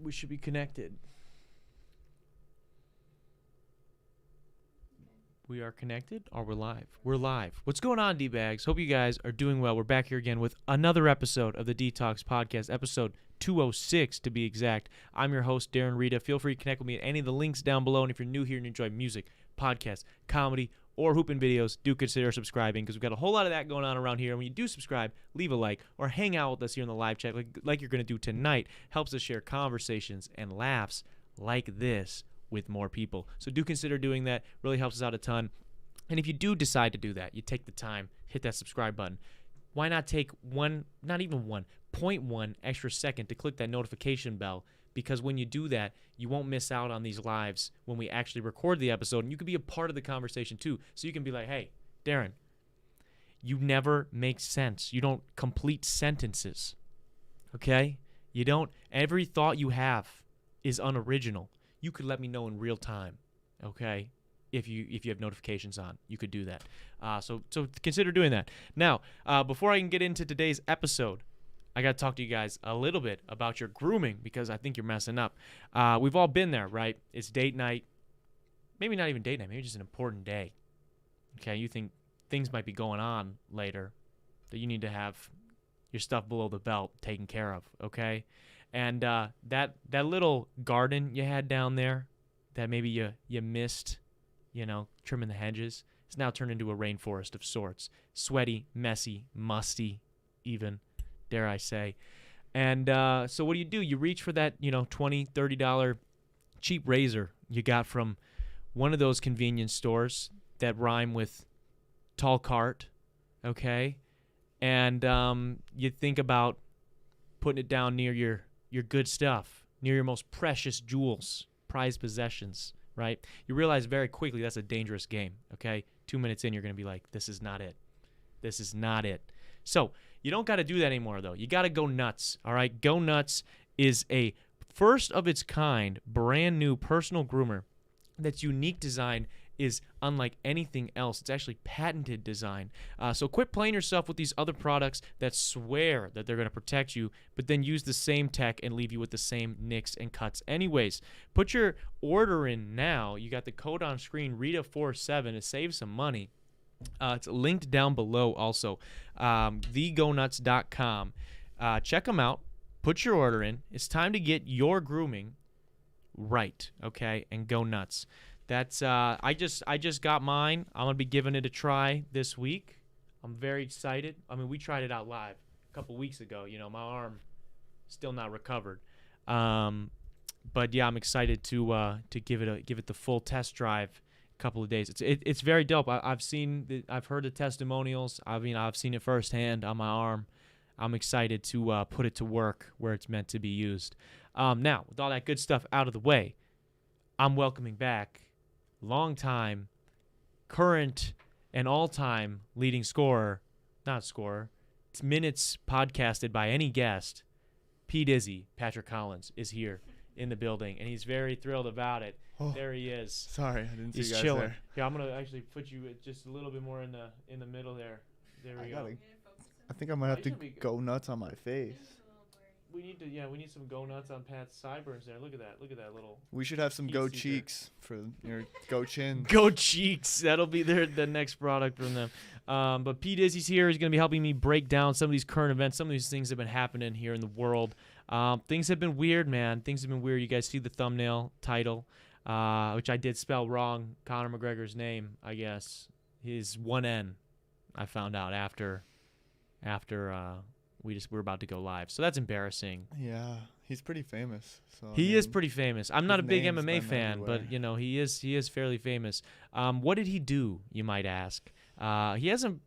We should be connected. We are connected, or we're live? We're live. What's going on, D-Bags? Hope you guys are doing well. We're back here again with another episode of the dtalks podcast, episode 206 to be exact. I'm your host, Darren Rita. Feel free to connect with me at any of the links down below. And if you're new here and you enjoy music, podcasts, comedy, or hooping videos, do consider subscribing because we've got a whole lot of that going on around here. And when you do subscribe, leave a like or hang out with us here in the live chat like you're going to do tonight. Helps us share conversations and laughs like this with more people. So do consider doing that. Really helps us out a ton. And if you do decide to do that, you take the time, hit that subscribe button. Why not take not even 0.1 extra second to click that notification bell? Because when you do that, you won't miss out on these lives when we actually record the episode. And you can be a part of the conversation too. So you can be like, hey, Darren, you never make sense. You don't complete sentences. Okay? You don't. Every thought you have is unoriginal. You could let me know in real time, okay? If you have notifications on, you could do that. So consider doing that. Now, before I can get into today's episode, I got to talk to you guys a little bit about your grooming because I think you're messing up. We've all been there, right? It's date night. Maybe not even date night. Maybe just an important day. Okay, you think things might be going on later that you need to have your stuff below the belt taken care of, okay? And that little garden you had down there that maybe you missed, trimming the hedges, it's now turned into a rainforest of sorts. Sweaty, messy, musty even, dare I say. And so what do? You reach for that, $20, $30 cheap razor you got from one of those convenience stores that rhyme with tall cart, okay? And you think about putting it down near your good stuff, near your most precious jewels, prized possessions, right? You realize very quickly that's a dangerous game, okay? 2 minutes in, you're going to be like, this is not it. This is not it. So you don't got to do that anymore, though. You got to go nuts, all right? Go Nuts is a first-of-its-kind, brand-new personal groomer that's unique design is unlike anything else. It's actually patented design. So quit playing yourself with these other products that swear that they're going to protect you, but then use the same tech and leave you with the same nicks and cuts anyways. Put your order in now. You got the code on screen, Rita47, to save some money. It's linked down below also, thegonuts.com. Check them out. Put your order in. It's time to get your grooming right, okay, and go nuts. That's I just got mine. I'm gonna be giving it a try this week. I'm very excited. I mean, we tried it out live a couple weeks ago. My arm still not recovered. But yeah, I'm excited to give it the full test drive. A couple of days. It's very dope. I've heard the testimonials. I've seen it firsthand on my arm. I'm excited to put it to work where it's meant to be used. Now, with all that good stuff out of the way, I'm welcoming back long-time, current, and all-time leading scorer, not scorer, it's minutes podcasted by any guest, P. Dizzy, Patrick Collins, is here in the building, and he's very thrilled about it. Oh, there he is. Sorry, I didn't see he's you guys chilling. there. Yeah, I'm gonna actually put you just a little bit more in the middle there. There we go. I think I might have to go nuts on my face. We need some go nuts on Pat's sideburns there. Look at that little. We should have some go cheeks for your go chin. Go cheeks. That'll be the next product from them. But P. Dizzy's here. He's going to be helping me break down some of these current events, some of these things that have been happening here in the world. Things have been weird, man. Things have been weird. You guys see the thumbnail title, which I did spell wrong. Conor McGregor's name, I guess. His one N, I found out after we're about to go live. So that's embarrassing. Yeah, he's pretty famous. So he is pretty famous. I'm not a big MMA fan, but he is fairly famous. What did he do, you might ask? He hasn't,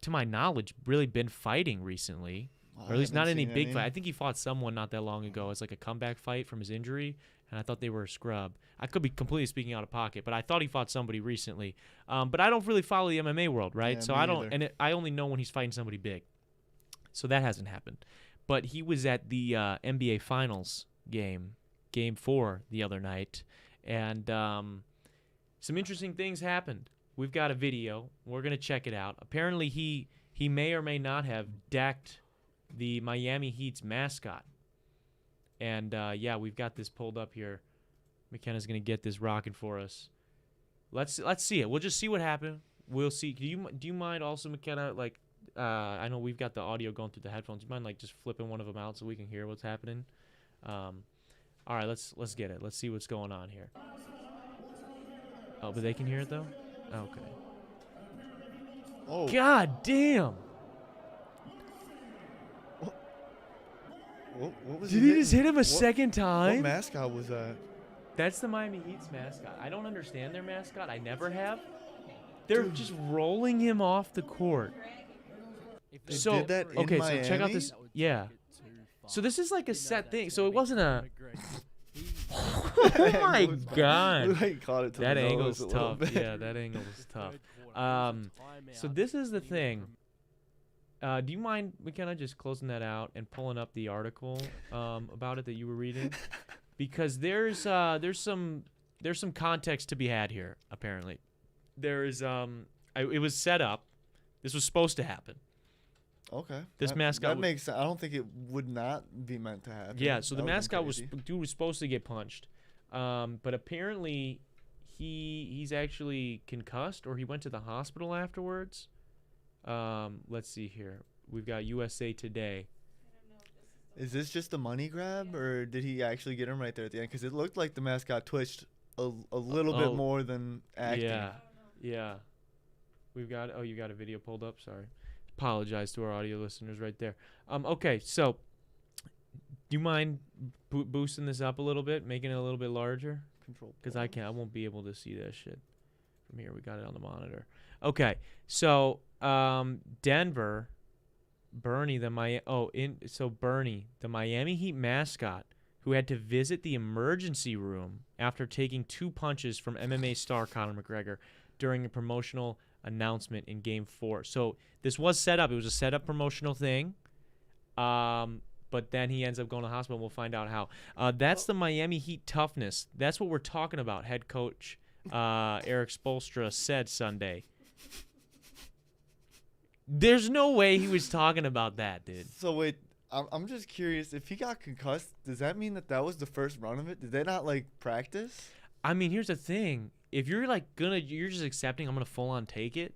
to my knowledge, really been fighting recently, or at least not any big fight. I think he fought someone not that long ago. It's like a comeback fight from his injury, and I thought they were a scrub. I could be completely speaking out of pocket, but I thought he fought somebody recently. But I don't really follow the MMA world, right? Yeah, so I don't, I only know when he's fighting somebody big. So that hasn't happened. But he was at the NBA Finals game 4 the other night, and some interesting things happened. We've got a video. We're going to check it out. Apparently, he may or may not have decked the Miami Heat's mascot. And yeah, we've got this pulled up here. McKenna's gonna get this rocking for us. Let's see it. We'll just see what happened. We'll see. Do you mind also, McKenna? Like, I know we've got the audio going through the headphones. Do you mind like just flipping one of them out so we can hear what's happening? All right, let's get it. Let's see what's going on here. Oh, but they can hear it though. Okay. Oh. God damn! What was Did he hitting? just hit him a second What time? mascot was that? That's the Miami Heat's mascot. I don't understand their mascot. I never have. They're just rolling him off the court. They So did that in okay, Miami? so check out this. Yeah. So this is like a set thing. So it wasn't a. Oh my god. He caught it to That the nose angle's a little tough. bit. Yeah, that angle's tough. So this is the thing. Do you mind, McKenna, just closing that out and pulling up the article about it that you were reading? Because there's some context to be had here. Apparently, there is it was set up. This was supposed to happen. Okay. This mascot That was- makes sense. I don't think it would not be meant to happen. Yeah. So the That would've been mascot was crazy. dude was supposed to get punched, but apparently he's actually concussed or he went to the hospital afterwards. Let's see here. We've got USA Today. Is this just a money grab, or did he actually get him right there at the end? Because it looked like the mascot twitched a little Oh. bit more than acting. Yeah. We've got. Oh, you got a video pulled up. Sorry. Apologize to our audio listeners right there. Okay, so do you mind boosting this up a little bit, making it a little bit larger? Control. Because I won't be able to see that shit from here. We got it on the monitor. Okay, so Denver, Bernie the Miami Heat mascot, who had to visit the emergency room after taking 2 punches from MMA star Conor McGregor during a promotional announcement in Game 4. So this was set up. It was a set up promotional thing. But then he ends up going to the hospital. We'll find out how. That's the Miami Heat toughness. That's what we're talking about, head coach Eric Spoelstra said Sunday. There's no way he was talking about that, dude. So wait, I'm just curious. If he got concussed, does that mean that was the first run of it? Did they not like practice? I mean, here's the thing. If you're like you're just accepting I'm gonna full on take it,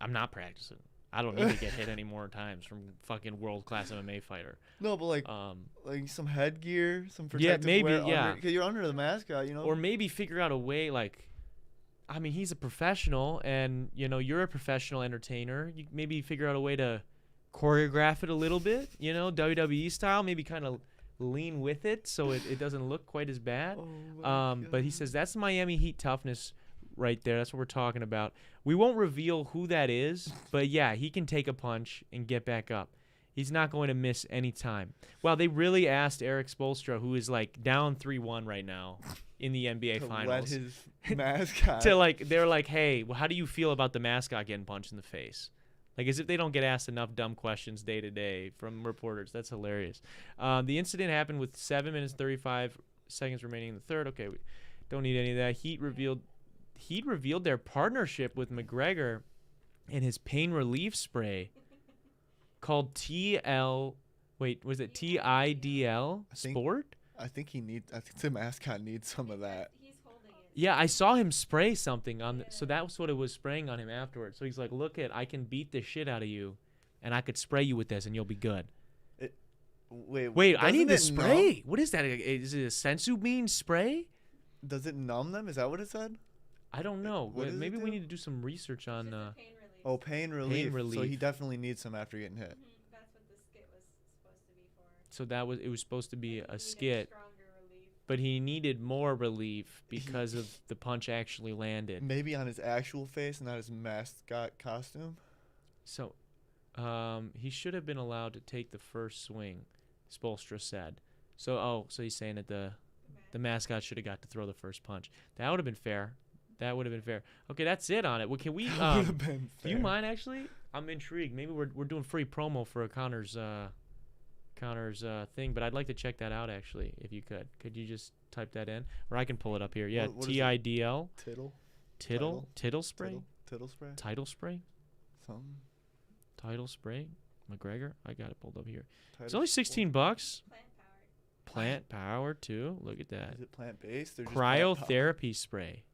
I'm not practicing. I don't need to get hit any more times from fucking world class MMA fighter. No, but like some headgear, some protective Yeah, maybe, wear yeah. because you're under the mascot, you know. Or maybe figure out a way, like, I mean, he's a professional, and you're a professional entertainer. You maybe figure out a way to choreograph it a little bit, WWE style. Maybe kind of lean with it so it doesn't look quite as bad. But he says that's Miami Heat toughness right there. That's what we're talking about. We won't reveal who that is, but yeah, he can take a punch and get back up. He's not going to miss any time. Well, they really asked Eric Spoelstra, who is like down 3-1 right now in the NBA to Finals, let his mascot they're like, hey, well, how do you feel about the mascot getting punched in the face? Like, as if they don't get asked enough dumb questions day to day from reporters. That's hilarious. The incident happened with 7 minutes 35 seconds remaining in the third. Okay, we don't need any of that. Heat revealed their partnership with McGregor and his pain relief spray called TIDL Sport? I think the mascot needs some of that. Yeah, I saw him spray something on. So that was what it was spraying on him afterwards. So he's like, "Look, I can beat the shit out of you, and I could spray you with this, and you'll be good." Wait, I need the doesn't it spray. numb? What is that? Is it a sensu bean spray? Does it numb them? Is that what it said? I don't know. What does it Maybe we do? need to do some research on. Oh, pain relief. So relief. he definitely needs some after getting hit. That's what the skit was supposed to be for. So it was supposed to be a Needed skit, stronger relief. but he needed more relief because of the punch actually landed. Maybe on his actual face, not his mascot costume. So, he should have been allowed to take the first swing, Spoelstra said. So he's saying that the mascot should have got to throw the first punch. That would have been fair. Okay, that's it on it. Well, can we? That would have been Do you fair. mind actually? I'm intrigued. Maybe we're doing free promo for a Connor's thing, but I'd like to check that out actually. If you could you just type that in, or I can pull it up here. Yeah, What is it? TIDL Tittle spray, Tittle spray. title spray, Something. title spray. McGregor, I got it pulled up here. It's Title only spray. $16. Plant powered. Plant power too. Look at that. Is it plant based or just plant power? Cryotherapy spray.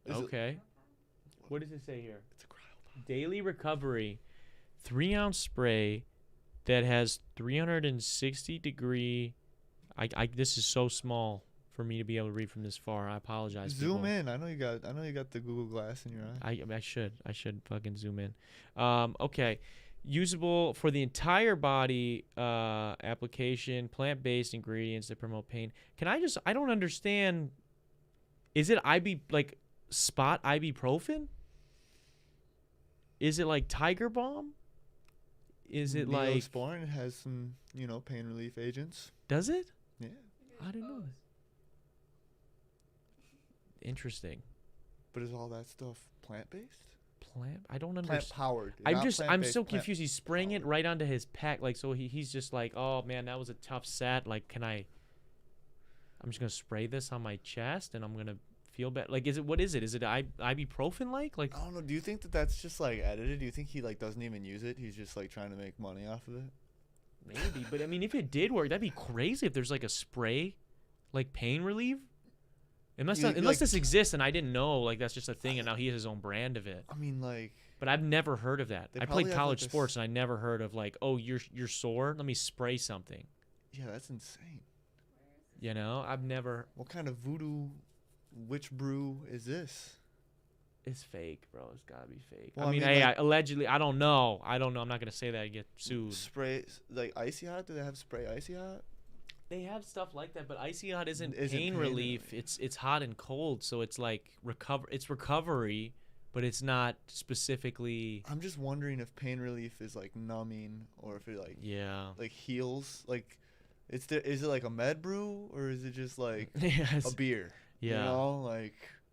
Is it- Okay. What does it say here? It's a cryo. Daily recovery, 3-ounce spray that has 360 degree. This is so small for me to be able to read from this far. I apologize. Zoom people. in. I know you got the Google Glass in your eye. I should fucking zoom in. Okay. Usable for the entire body application, plant-based ingredients that promote pain. I don't understand. Is it spot ibuprofen? Is it like Tiger Balm? Is it like Neosporin? It has some, pain relief agents. Does it? Yeah. I didn't know this. Interesting. But is all that stuff plant-based? I don't Plant understand. powered. I'm so confused. He's spraying it right onto his pack, so he's just like, oh man, that was a tough set. Like, I'm just gonna spray this on my chest and I'm gonna feel better. Like, what is it? Is it ibuprofen like? I don't know. Do you think that's just like edited? Do you think he doesn't even use it? He's just like trying to make money off of it. Maybe, but I mean, if it did work, that'd be crazy. If there's like a spray, like pain relief. Unless this exists and I didn't know, like that's just a thing, and now he has his own brand of it. I mean, like. But I've never heard of that. I played college like sports, and I never heard of like, oh, you're sore. Let me spray something. Yeah, that's insane. I've never. What kind of voodoo witch brew is this? It's fake, bro. It's gotta be fake. Well, I mean, allegedly, I don't know. I'm not gonna say that I get sued. Spray like icy hot? Do they have spray icy hot? They have stuff like that, but icy hot isn't pain relief. It's hot and cold, so it's like recovery, but it's not specifically. I'm just wondering if pain relief is like numbing or if it like heals. Like, is it like a med brew or is it just like a beer? Yeah.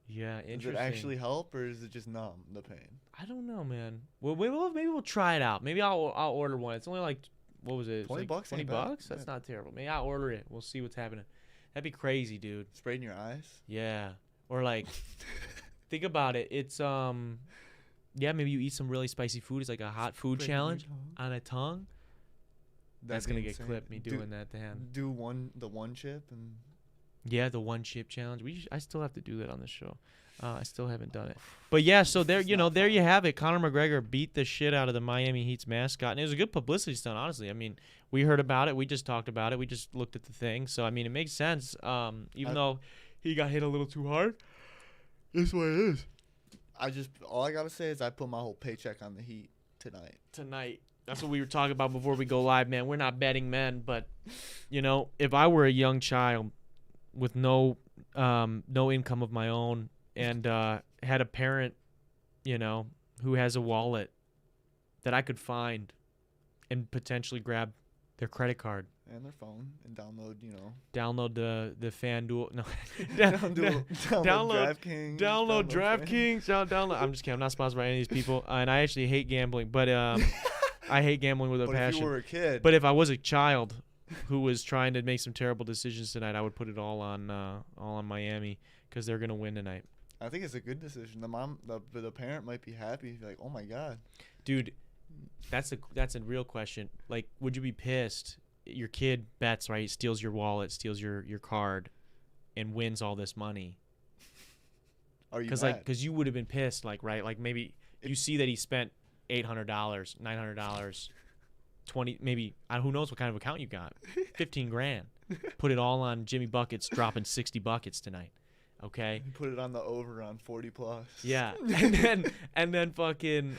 Yeah, interesting. Does it actually help or is it just numb the pain? I don't know, man. Well, maybe we'll try it out. Maybe I'll order one. It's only like. What was it? $20 like $20? That's not terrible. Maybe I'll order it. We'll see what's happening. That'd be crazy, dude. Sprayed in your eyes? Yeah. Or like, think about it. It's maybe you eat some really spicy food. It's like a hot food challenge on a tongue. That's gonna get clipped. Me doing that to him. Do the one chip and. Yeah, the one chip challenge. I still have to do that on the show. I still haven't done it. But yeah, so there you have it. Conor McGregor beat the shit out of the Miami Heat's mascot, and it was a good publicity stunt, honestly. I mean, we heard about it. We just talked about it. We just looked at the thing. So, I mean, it makes sense. Even though he got hit a little too hard. That's what it is. All I got to say is I put my whole paycheck on the Heat tonight. That's what we were talking about before we go live, man. We're not betting men, but, if I were a young child with no income of my own, and had a parent, who has a wallet that I could find and potentially grab their credit card. And their phone and download, Download the FanDuel. No. download DraftKings. Download DraftKings. Download. I'm just kidding. I'm not sponsored by any of these people. And I actually hate gambling, but I hate gambling with a passion. But if you were a kid. But if I was a child who was trying to make some terrible decisions tonight, I would put it all on Miami because they're going to win tonight. I think it's a good decision. The parent might be happy. Like, oh my god, dude, that's a real question. Like, would you be pissed? Your kid bets, right? Steals your wallet, steals your card, and wins all this money. Are you? Because you would have been pissed, like, right? Like maybe you see that he spent $800, $900, 20, maybe who knows what kind of account you got? 15 grand. Put it all on Jimmy Buckets dropping 60 buckets tonight. Okay. Put it on the over on 40 plus. Yeah, and then fucking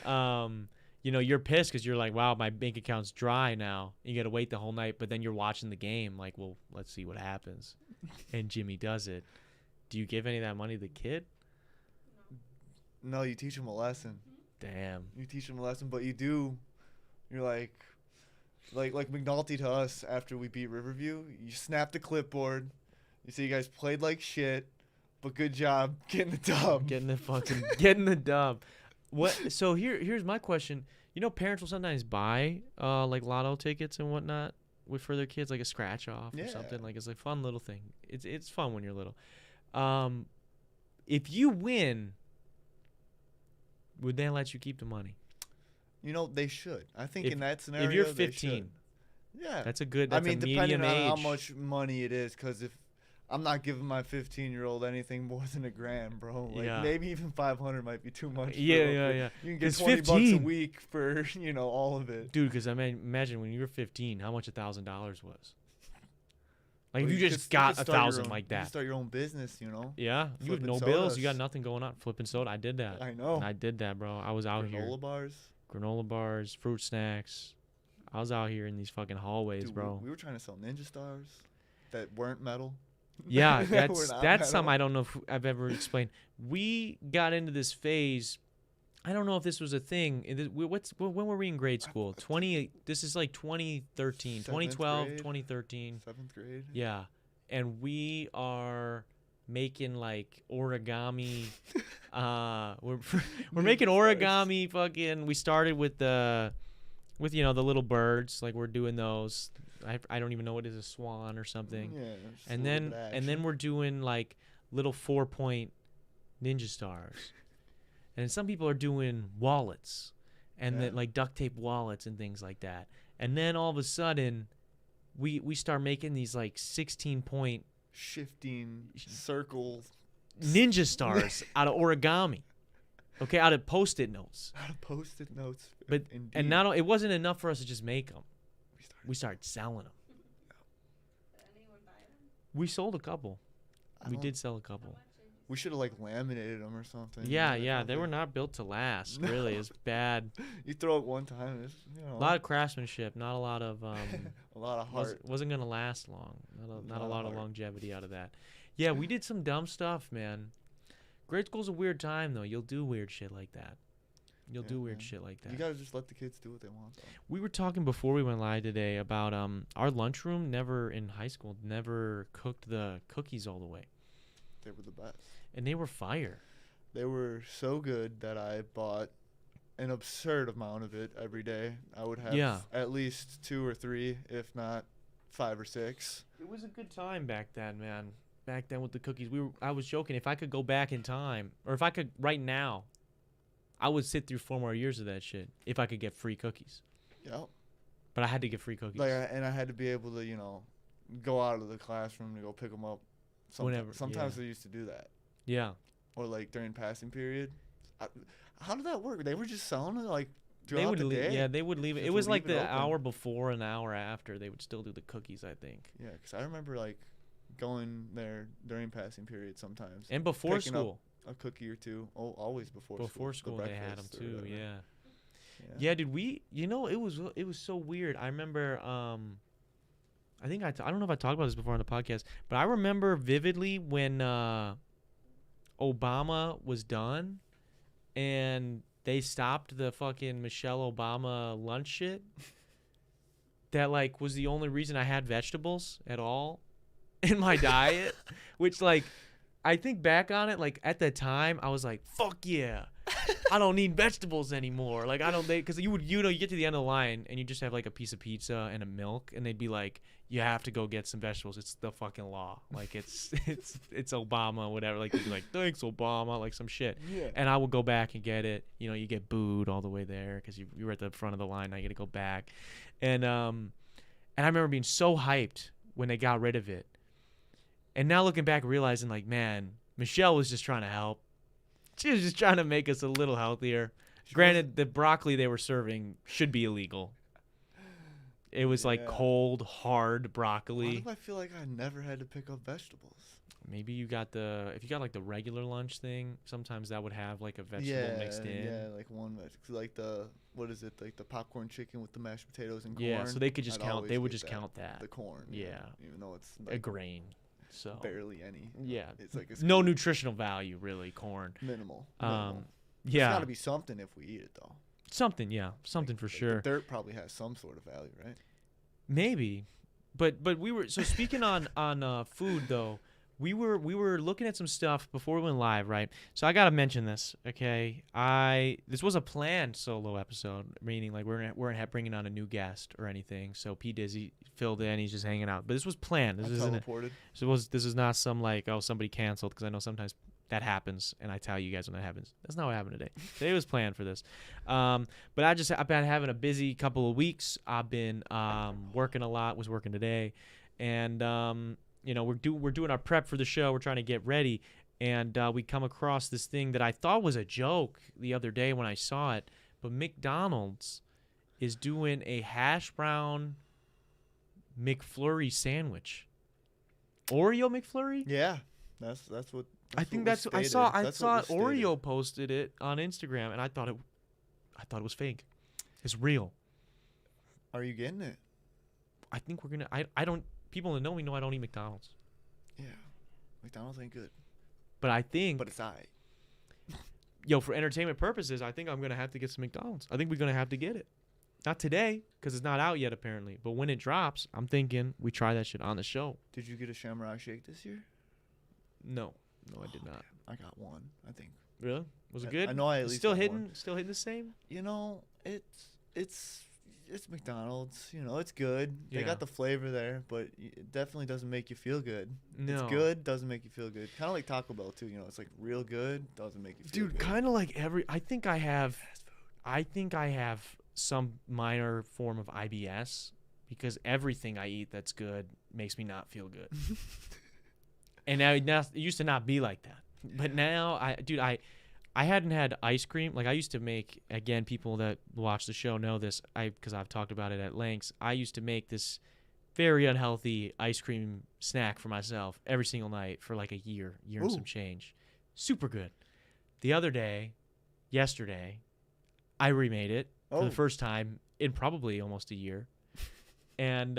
you're pissed because you're like, wow, my bank account's dry now. You got to wait the whole night, but then you're watching the game like, well, let's see what happens. And Jimmy does it. Do you give any of that money to the kid? No, you teach him a lesson. Damn. You teach him a lesson, but you do. You're like McNulty to us after we beat Riverview. You snap the clipboard. You say you guys played like shit. But good job getting the dub. Getting the dub. What? So here's my question. Parents will sometimes buy like lotto tickets and whatnot for their kids, like a scratch off or something. Like it's a fun little thing. It's fun when you're little. If you win, would they let you keep the money? They should. I think in that scenario, if you're 15, Yeah. That's a good. I That's mean, a depending medium on how age. much money it is, because if I'm not giving my 15-year-old anything more than $1,000, bro. Like Yeah. maybe even 500 might be too much. Yeah, bro, yeah, for- yeah. You can get 'Cause $20 a 15. week for all of it. Dude, because I mean, imagine when you were 15, how much $1,000 was. Like, Or if you could- just you got could start your 1,000 own- like You can that. start your own business, Yeah, you have Flipping no bills. You got sodas. nothing going on. Flipping soda. I did that. I know. And I did that, bro. I was out here. Granola bars. Granola bars, fruit snacks. I was out here in these fucking hallways, Dude, bro. we were trying to sell Ninja Stars that weren't metal. Yeah, That were that's not something metal. I don't know if I've ever explained. We got into this phase. I don't know if this was a thing. When were we in grade school? 20. This is like 2013, 2012, grade. 2013. 7th grade. Yeah, and we are making like origami. We're making origami. Fucking. We started with the little birds. Like we're doing those. I don't even know what is a swan or something. Yeah. just a And little then bit of and then action. we're doing like little 4-point ninja stars. And some people are doing wallets and Yeah. then like duct tape wallets and things like that. And then all of a sudden we start making these like 16-point shifting circles. ninja stars out of origami. Okay, out of post-it notes. Out of Post-it notes. But Indeed. and not it wasn't enough for us to just make them. We started selling them. Did anyone buy them? We sold a couple. I We don't- did sell a How couple. much? Did you We should have like laminated them or something. Yeah, They yeah, they were probably- not built to last. No. Really, it's bad. You throw it one time, it's A lot of craftsmanship, not a lot of a lot of heart. wasn't gonna last long. Not a lot of heart. longevity out of that. Yeah, we did some dumb stuff, man. Grade school's a weird time though. You'll do weird shit like that. You'll Yeah, do weird man. shit like that. You gotta just let the kids do what they want. Though. We were talking before we went live today about our lunchroom never in high school never cooked the cookies all the way, They were the best. and they were fire. They were so good that I bought an absurd amount of it every day. I would have Yeah. at least 2 or 3, if not 5 or 6. It was a good time back then, man. Back then with the cookies, I was joking. If I could go back in time, or if I could right now, I would sit through 4 more years of that shit if I could get free cookies. Yep. But I had to get free cookies. And I had to be able to, go out of the classroom to go pick them up. Whenever, Sometimes yeah. they used to do that. Yeah. Or like during passing period. How did that work? They were just selling it like They throughout would the leave. day. Yeah, they would leave it. Just It was leave like it the open. hour before and hour after they would still do the cookies, I think. Yeah, because I remember like going there during passing period sometimes. And before Picking up school. A cookie or two. Oh, always before school. Before the school they had them breakfast or too. whatever. Yeah. Yeah, dude. It was so weird. I remember. I think I don't know if I talked about this before on the podcast, but I remember vividly when Obama was done, and they stopped the fucking Michelle Obama lunch shit. That like was the only reason I had vegetables at all in my diet, which like I think back on it, like at the time I was like, fuck yeah. I don't need vegetables anymore. Like I don't, because you get to the end of the line and you just have like a piece of pizza and a milk, and they'd be like, you have to go get some vegetables. It's the fucking law. Like it's Obama, whatever. Like they'd be like, thanks Obama, like some shit. Yeah. And I would go back and get it. You get booed all the way there because you were at the front of the line. Now you got to go back, and I remember being so hyped when they got rid of it. And now looking back, realizing like, man, Michelle was just trying to help. She was just trying to make us a little healthier. Granted, the broccoli they were serving should be illegal. It was like Yeah. cold, hard Why broccoli. do I feel like I never had to pick up vegetables? Maybe if you got like the regular lunch thing, sometimes that would have like a vegetable mixed in. Yeah, like one vegetable. Like what is it? Like the popcorn chicken with the mashed potatoes and corn. Yeah, so they could just I'd count. always They would get just count that. The corn. Yeah. Even though it's A like grain. So barely any. yeah, It's like no nutritional value really. Corn. minimal. It's Yeah, got to be something if we eat it though. something. Yeah, something for Like, sure. The dirt probably has some sort of value, right? Maybe, but we were so speaking on food though. We were looking at some stuff before we went live, right? So I gotta mention this, okay? This was a planned solo episode, meaning like we're bringing on a new guest or anything. So P Dizzy filled in, he's just hanging out. But this was planned. This I isn't. teleported. This is not some like somebody canceled, because I know sometimes that happens, and I tell you guys when that happens. That's not what happened today. Today was planned for this. But I've been having a busy couple of weeks. I've been working a lot. Was working today, and we're doing our prep for the show. We're trying to get ready, and we come across this thing that I thought was a joke the other day when I saw it. But McDonald's is doing a hash brown McFlurry sandwich. Oreo McFlurry? Yeah, that's what. I think what was I saw stated. That's what was stated. Oreo posted it on Instagram, and I thought it was fake. It's real. Are you getting it? I think we're gonna. I don't. People that know me know I don't eat McDonald's, Yeah, McDonald's ain't good, but I think. but it's alright. For entertainment purposes, I think I'm gonna have to get some McDonald's. I think we're gonna have to get it. Not today, because it's not out yet apparently. But when it drops, I'm thinking we try that shit on the show. Did you get a Shamrock Shake this year? No, I did not. I got one. I think. Really? Was it good? I know I at least still got hitting. one. Still hitting the same. You know, it's McDonald's. You know, it's good. They Yeah. got the flavor there, but it definitely doesn't make you feel good. No. It's good, doesn't make you feel good. Kind of like Taco Bell too. You know, it's like real good, doesn't make you feel Dude, good. kind of like I think I have some minor form of IBS because everything I eat that's good makes me not feel good. And now it used to not be like that. But now I hadn't had ice cream. Like I used to make, again, people that watch the show know this, because I've talked about it at lengths. I used to make this very unhealthy ice cream snack for myself every single night for like a year and Ooh. some change. Super good. Yesterday, I remade it for the first time in probably almost a year. And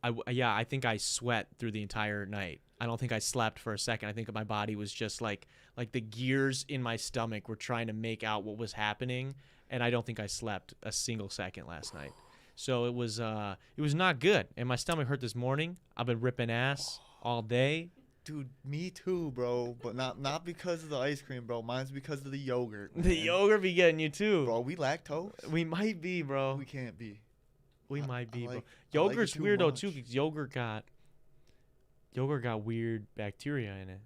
I think I sweat through the entire night. I don't think I slept for a second. I think my body was just like the gears in my stomach were trying to make out what was happening, and I don't think I slept a single second last night. So it was not good, and my stomach hurt this morning. I've been ripping ass all day. Dude, me too, bro. But not because of the ice cream, bro. Mine's because of the yogurt. The man. yogurt be getting you too. Bro, we lactose. We might be, bro. We can't be. We I- might I be, like- bro. I like Yogurt's it too weird though much. too, because yogurt got weird bacteria in it.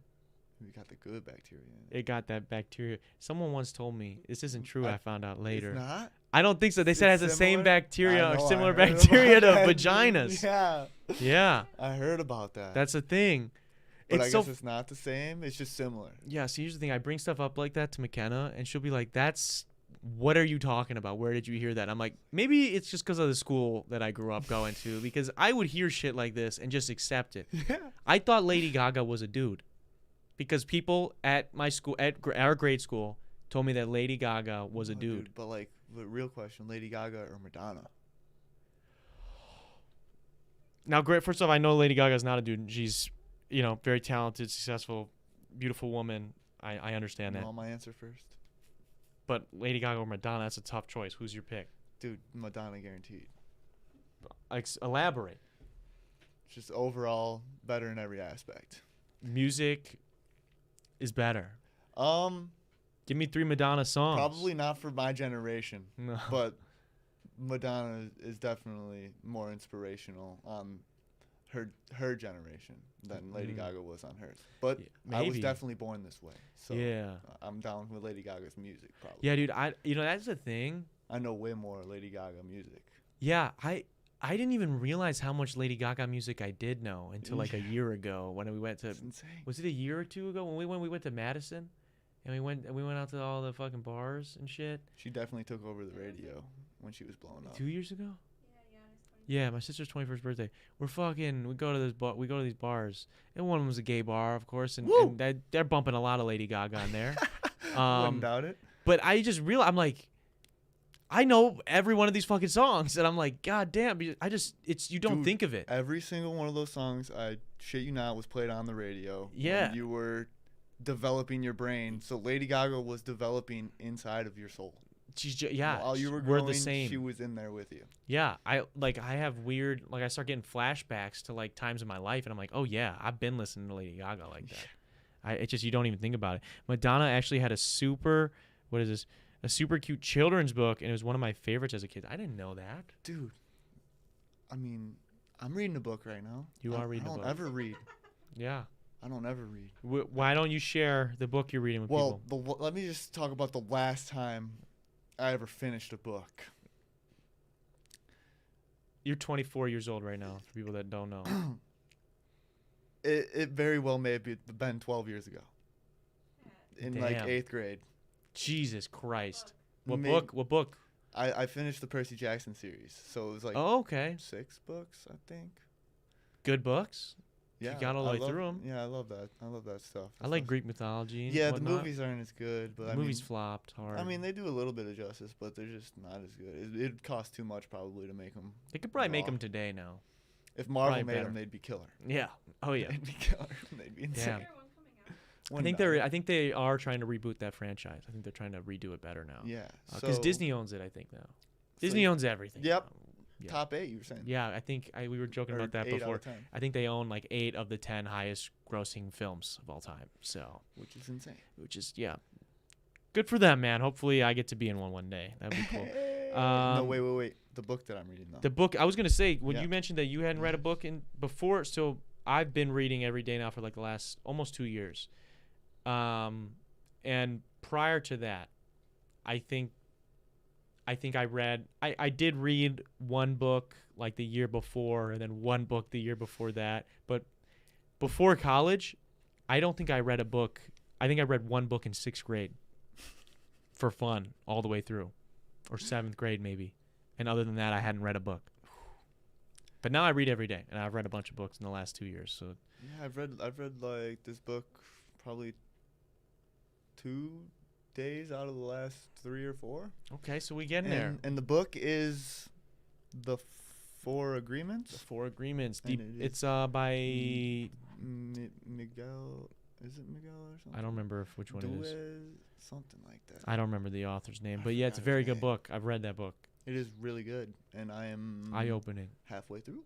We got the good bacteria in it. It got that bacteria. Someone once told me this isn't true. I found out later. It's not? I don't think so. They said it has It's the same similar? bacteria I or know, I similar heard bacteria to about that. vaginas. Yeah. Yeah, I heard about that. that's a thing. but I It's guess so it's not the same. It's just similar. yeah. So here's the thing. I bring stuff up like that to McKenna, and she'll be like, "That's what are you talking about? Where did you hear that?" I'm like, maybe it's just because of the school that I grew up going to, because I would hear shit like this and just accept it. Yeah. I thought Lady Gaga was a dude, because people at my school, at our grade school, told me that Lady Gaga was a Oh, dude. But like, the real question: Lady Gaga or Madonna? Now, great. First off, I know Lady Gaga is not a dude. She's, very talented, successful, beautiful woman. I understand You that. want my answer first? But Lady Gaga or Madonna, that's a tough choice. Who's your pick? Dude, Madonna guaranteed. Elaborate. Just overall better in every aspect. Music is better. Give me 3 Madonna songs. Probably not for my generation, No. but Madonna is definitely more inspirational on her generation than Lady Mm. Gaga was on hers. But Yeah, I was maybe. definitely born this way, so Yeah. I'm down with Lady Gaga's music. Probably. Yeah, dude. That's the thing. I know way more Lady Gaga music. Yeah, I didn't even realize how much Lady Gaga music I did know until like a year ago when we went to. It's insane. Was it a year or two ago when we went to Madison, and we went out to all the fucking bars and shit? She definitely took over the radio when she was blowing up. 2 years ago. Yeah, it's Yeah, my sister's 21st birthday. We go to these bars, and one of them was a gay bar, of course, and Woo! they're bumping a lot of Lady Gaga in there. Wouldn't doubt it. But I just realized, I'm like, I know every one of these fucking songs, and I'm like, God damn, you don't Dude, think of it. Every single one of those songs, I shit you not, was played on the radio. Yeah. When you were developing your brain. So Lady Gaga was developing inside of your soul. While you were we're growing, the same. she was in there with you. Yeah, I have weird, I start getting flashbacks to like times in my life, and I'm like, oh yeah, I've been listening to Lady Gaga like that. It's just, you don't even think about it. Madonna actually had a super cute children's book, and it was one of my favorites as a kid. I didn't know that. Dude, I mean, I'm reading a book right now. You are reading a I book. don't ever read. Yeah. I don't ever read. Why don't you share the book you're reading with people? Well, let me just talk about the last time I ever finished a book. You're 24 years old right now, for people that don't know. It very well may have been 12 years ago. In like Damn. 8th grade. Jesus Christ. What May- book? What book? I finished the Percy Jackson series. So it was like Oh, okay. 6 books, I think. Good books. Yeah, got all the I way love- through 'em. Yeah, I love that. I love that stuff. I like Greek mythology. And Yeah, the whatnot. movies aren't as good, but The I movies mean, flopped hard. I mean, they do a little bit of justice, but they're just not as good. It'd cost too much probably to make them. they could probably make raw. them today now. If Marvel probably made better. them, they'd be killer. Yeah. Oh yeah. They'd be killer. They'd be insane. Damn. Is there one coming out? One I think day. I think they are trying to reboot that franchise. I think they're trying to redo it better now. Yeah. Because so- Disney owns it. I think now. so Disney owns everything. Yep. now. Yeah. top 8. You were saying. Yeah, I think we were joking Or about that 8 out before. of 10, I think they own like 8 of the 10 highest grossing films of all time. So, which is insane. which is good for them, man. Hopefully, I get to be in one day. That'd be cool. No, wait. The book that I'm reading though. The book I was gonna say when Yeah. you mentioned that you hadn't read a book in before, so I've been reading every day now for like the last almost 2 years, and prior to that, I think I did read one book like the year before, and then one book the year before that, but before college, I don't think I read a book. I think I read one book in 6th grade for fun all the way through, or 7th grade maybe. And other than that, I hadn't read a book. But now I read every day, and I've read a bunch of books in the last 2 years. So Yeah, I've read like this book probably 2 days out of the last 3 or 4. okay, so we get in there. And the book is The Four Agreements. The Four Agreements. And it is It's by Miguel. Is it Miguel or something? I don't remember which one it is. Something like that. I don't remember the author's name, I but yeah, it's a forgot very his good name. book. I've read that book. It is really good, and I am Eye-opening. halfway through.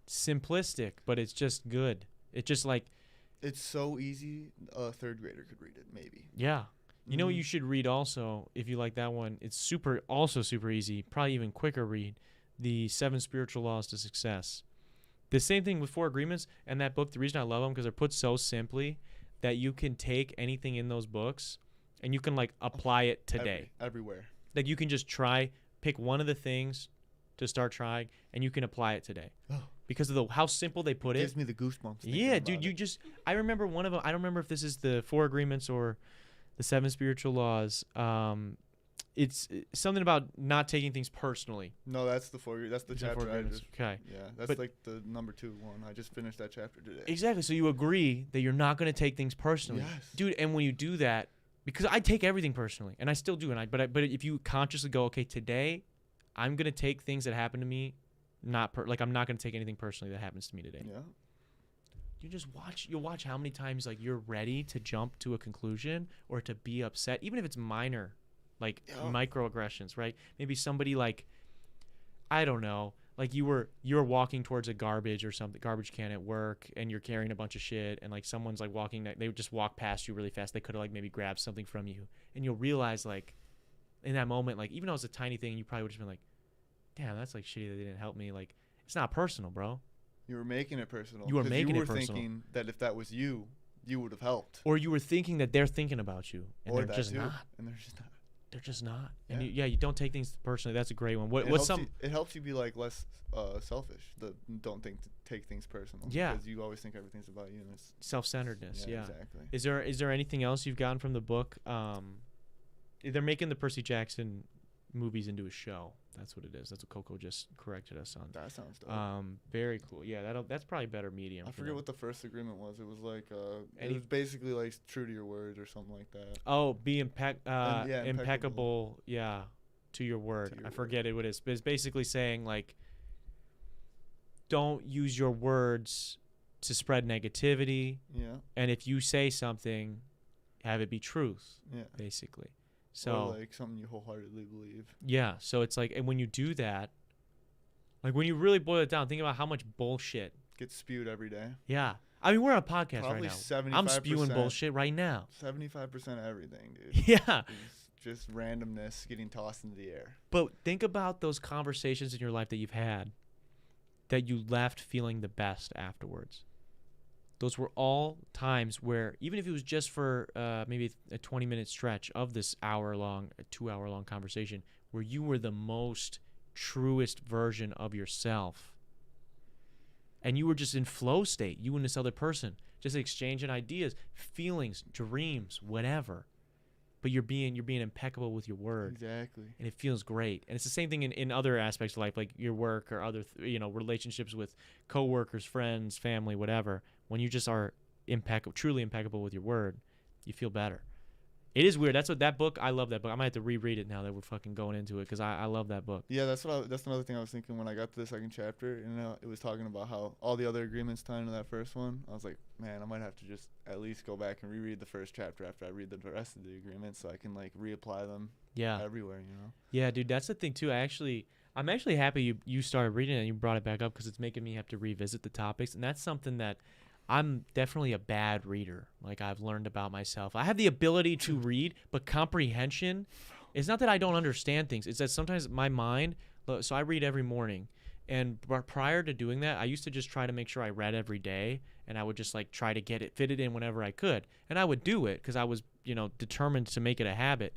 Simplistic, but it's just good. It's just like, It's so easy. A 3rd grader could read it, maybe. yeah. You know what Mhm. you should read also, if you like that one? It's also super easy, probably even quicker read, The 7 Spiritual Laws to Success. The same thing with Four Agreements, and that book, the reason I love them, because they're put so simply that you can take anything in those books and you can like apply it today. Everywhere. Like you can just pick one of the things to start trying, and you can apply it today Oh. because of how simple they put it. Gives me the goosebumps. thinking Yeah, about dude, it. I remember one of them. I don't remember if this is the Four Agreements or the 7 Spiritual Laws. It's something about not taking things personally. No, that's the four. That's the Is that Four chapter I Agreements? just. Okay. Yeah, that's But- like the number 2 one. I just finished that chapter today. Exactly. So you agree that you're not going to take things personally. Yes. Dude, and when you do that, because I take everything personally, and I still do, but if you consciously go, okay, today I'm going to take things that happen to me, I'm not going to take anything personally that happens to me today. Yeah. You'll watch how many times like you're ready to jump to a conclusion or to be upset, even if it's minor, like Yeah. microaggressions, right? Maybe somebody like, I don't know, like you were walking towards a garbage can at work, and you're carrying a bunch of shit, and like someone's like they would just walk past you really fast. They could have like maybe grabbed something from you, and you'll realize like in that moment, like even though it's a tiny thing, you probably would have been like, damn, that's like shitty that they didn't help me. Like it's not personal, bro. You were making it personal. You were 'cause making you it were personal. thinking that if that was you, you would have helped. Or you were thinking that they're thinking about you, and Or they're that just too. not. And they're just not. They're just not. And Yeah. you don't take things personally. That's a great one. It What's helps some? it helps you be like less selfish. Don't take things personal. Yeah. Because you always think everything's about you, and it's Self-centeredness. Yeah. exactly. Is there anything else you've gotten from the book? They're making the Percy Jackson movies into a show. That's what it is. That's what Coco just corrected us on. That sounds dope. Very cool. Yeah, that's probably better medium. I for forget them. what the first agreement was. It was like it Any- was basically like true to your word or something like that. Oh, be yeah, impeccable. Yeah, to your word. To your I word. forget it. What it is, but it's basically saying like, don't use your words to spread negativity, Yeah. and if you say something, have it be truth, Yeah. basically. Or So like something you wholeheartedly believe. yeah, so it's like, and when you do that, like when you really boil it down, think about how much bullshit. Gets spewed every day. Yeah, I mean we're on a podcast Probably right now. 75%. I'm spewing bullshit right now. 75% of everything, dude. Yeah. Is just randomness getting tossed into the air. But think about those conversations in your life that you've had that you left feeling the best afterwards. those were all times where, even if it was just for maybe a 20-minute stretch of this hour-long, 2-hour-long conversation, where you were the most truest version of yourself. And you were just in flow state. You and this other person, just exchanging ideas, feelings, dreams, whatever. But you're being impeccable with your word. Exactly. And it feels great. And it's the same thing in other aspects of life, like your work or other, relationships with coworkers, friends, family, whatever. When you just are truly impeccable with your word, you feel better. It is weird. That's what that book. I love that book. I might have to reread it now that we're fucking going into it because I love that book. Yeah, that's another thing I was thinking when I got to the second chapter. And it was talking about how all the other agreements tied into that first one. I was like, man, I might have to just at least go back and reread the first chapter after I read the rest of the agreements so I can like reapply them. Yeah. Everywhere, Yeah, dude, that's the thing too. I'm actually happy you started reading it and you brought it back up because it's making me have to revisit the topics, and that's something that I'm definitely a bad reader. Like, I've learned about myself. I have the ability to read, but comprehension, it's not that I don't understand things. It's that sometimes my mind, so I read every morning. And prior to doing that, I used to just try to make sure I read every day, and I would just like try to fit it in whenever I could. And I would do it because I was, determined to make it a habit.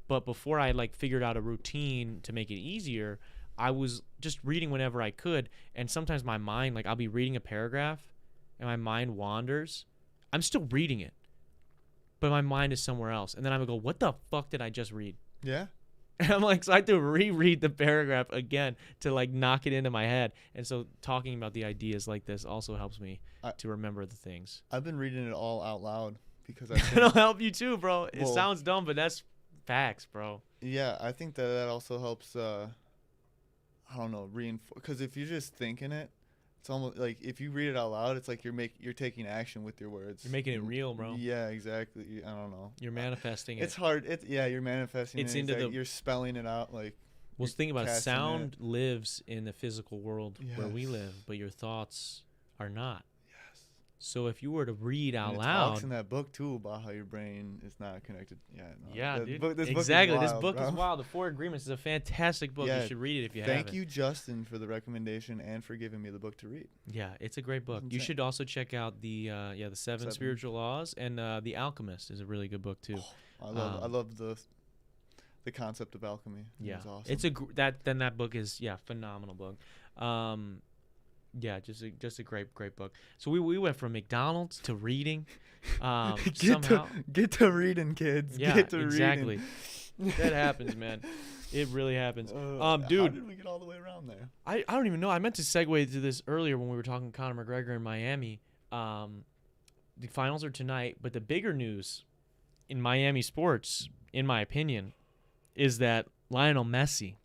But before I like figured out a routine to make it easier, I was just reading whenever I could. And sometimes my mind, like I'll be reading a paragraph and my mind wanders. I'm still reading it, but my mind is somewhere else. And then I would go, what the fuck did I just read? Yeah. And I'm like, so I have to reread the paragraph again to like knock it into my head. And so talking about the ideas like this also helps me to remember the things. I've been reading it all out loud because It'll help you too, bro. It Well, sounds dumb, but that's facts, bro. yeah, I think that also helps. I don't know, reinforce. Because if you're just thinking it, it's almost like if you read it out loud, it's like you're taking action with your words. You're making it real, bro. Yeah, exactly. I don't know. You're manifesting it. It's hard. You're manifesting It's it. into the. You're spelling it out like. Well, think about it. casting Sound lives in the physical world where we Yes. live, but your thoughts are not. Yes. So if you were to read out And it loud, talks in that book too about how your brain is not connected. Yeah. No. yeah, That dude. book- this Exactly. Book is This wild, book bro. is wild. The Four Agreements is a fantastic book. Yeah, You should read it if you haven't. Thank you, Justin, for the recommendation and for giving me the book to read. Yeah, it's a great book. It's You insane. should also check out the Seven Spiritual Laws, and The Alchemist is a really good book too. I love the concept of alchemy. Yeah, It's awesome. it's that book is phenomenal book. Yeah, just a great book. So we went from McDonald's to reading. Somehow, get to reading, kids. yeah, Get to exactly. reading. That happens, man. It really happens. Dude, Dude, how did we get all the way around there? I don't even know. I meant to segue to this earlier when we were talking Conor McGregor in Miami. The finals are tonight, but the bigger news in Miami sports, in my opinion, is that Lionel Messi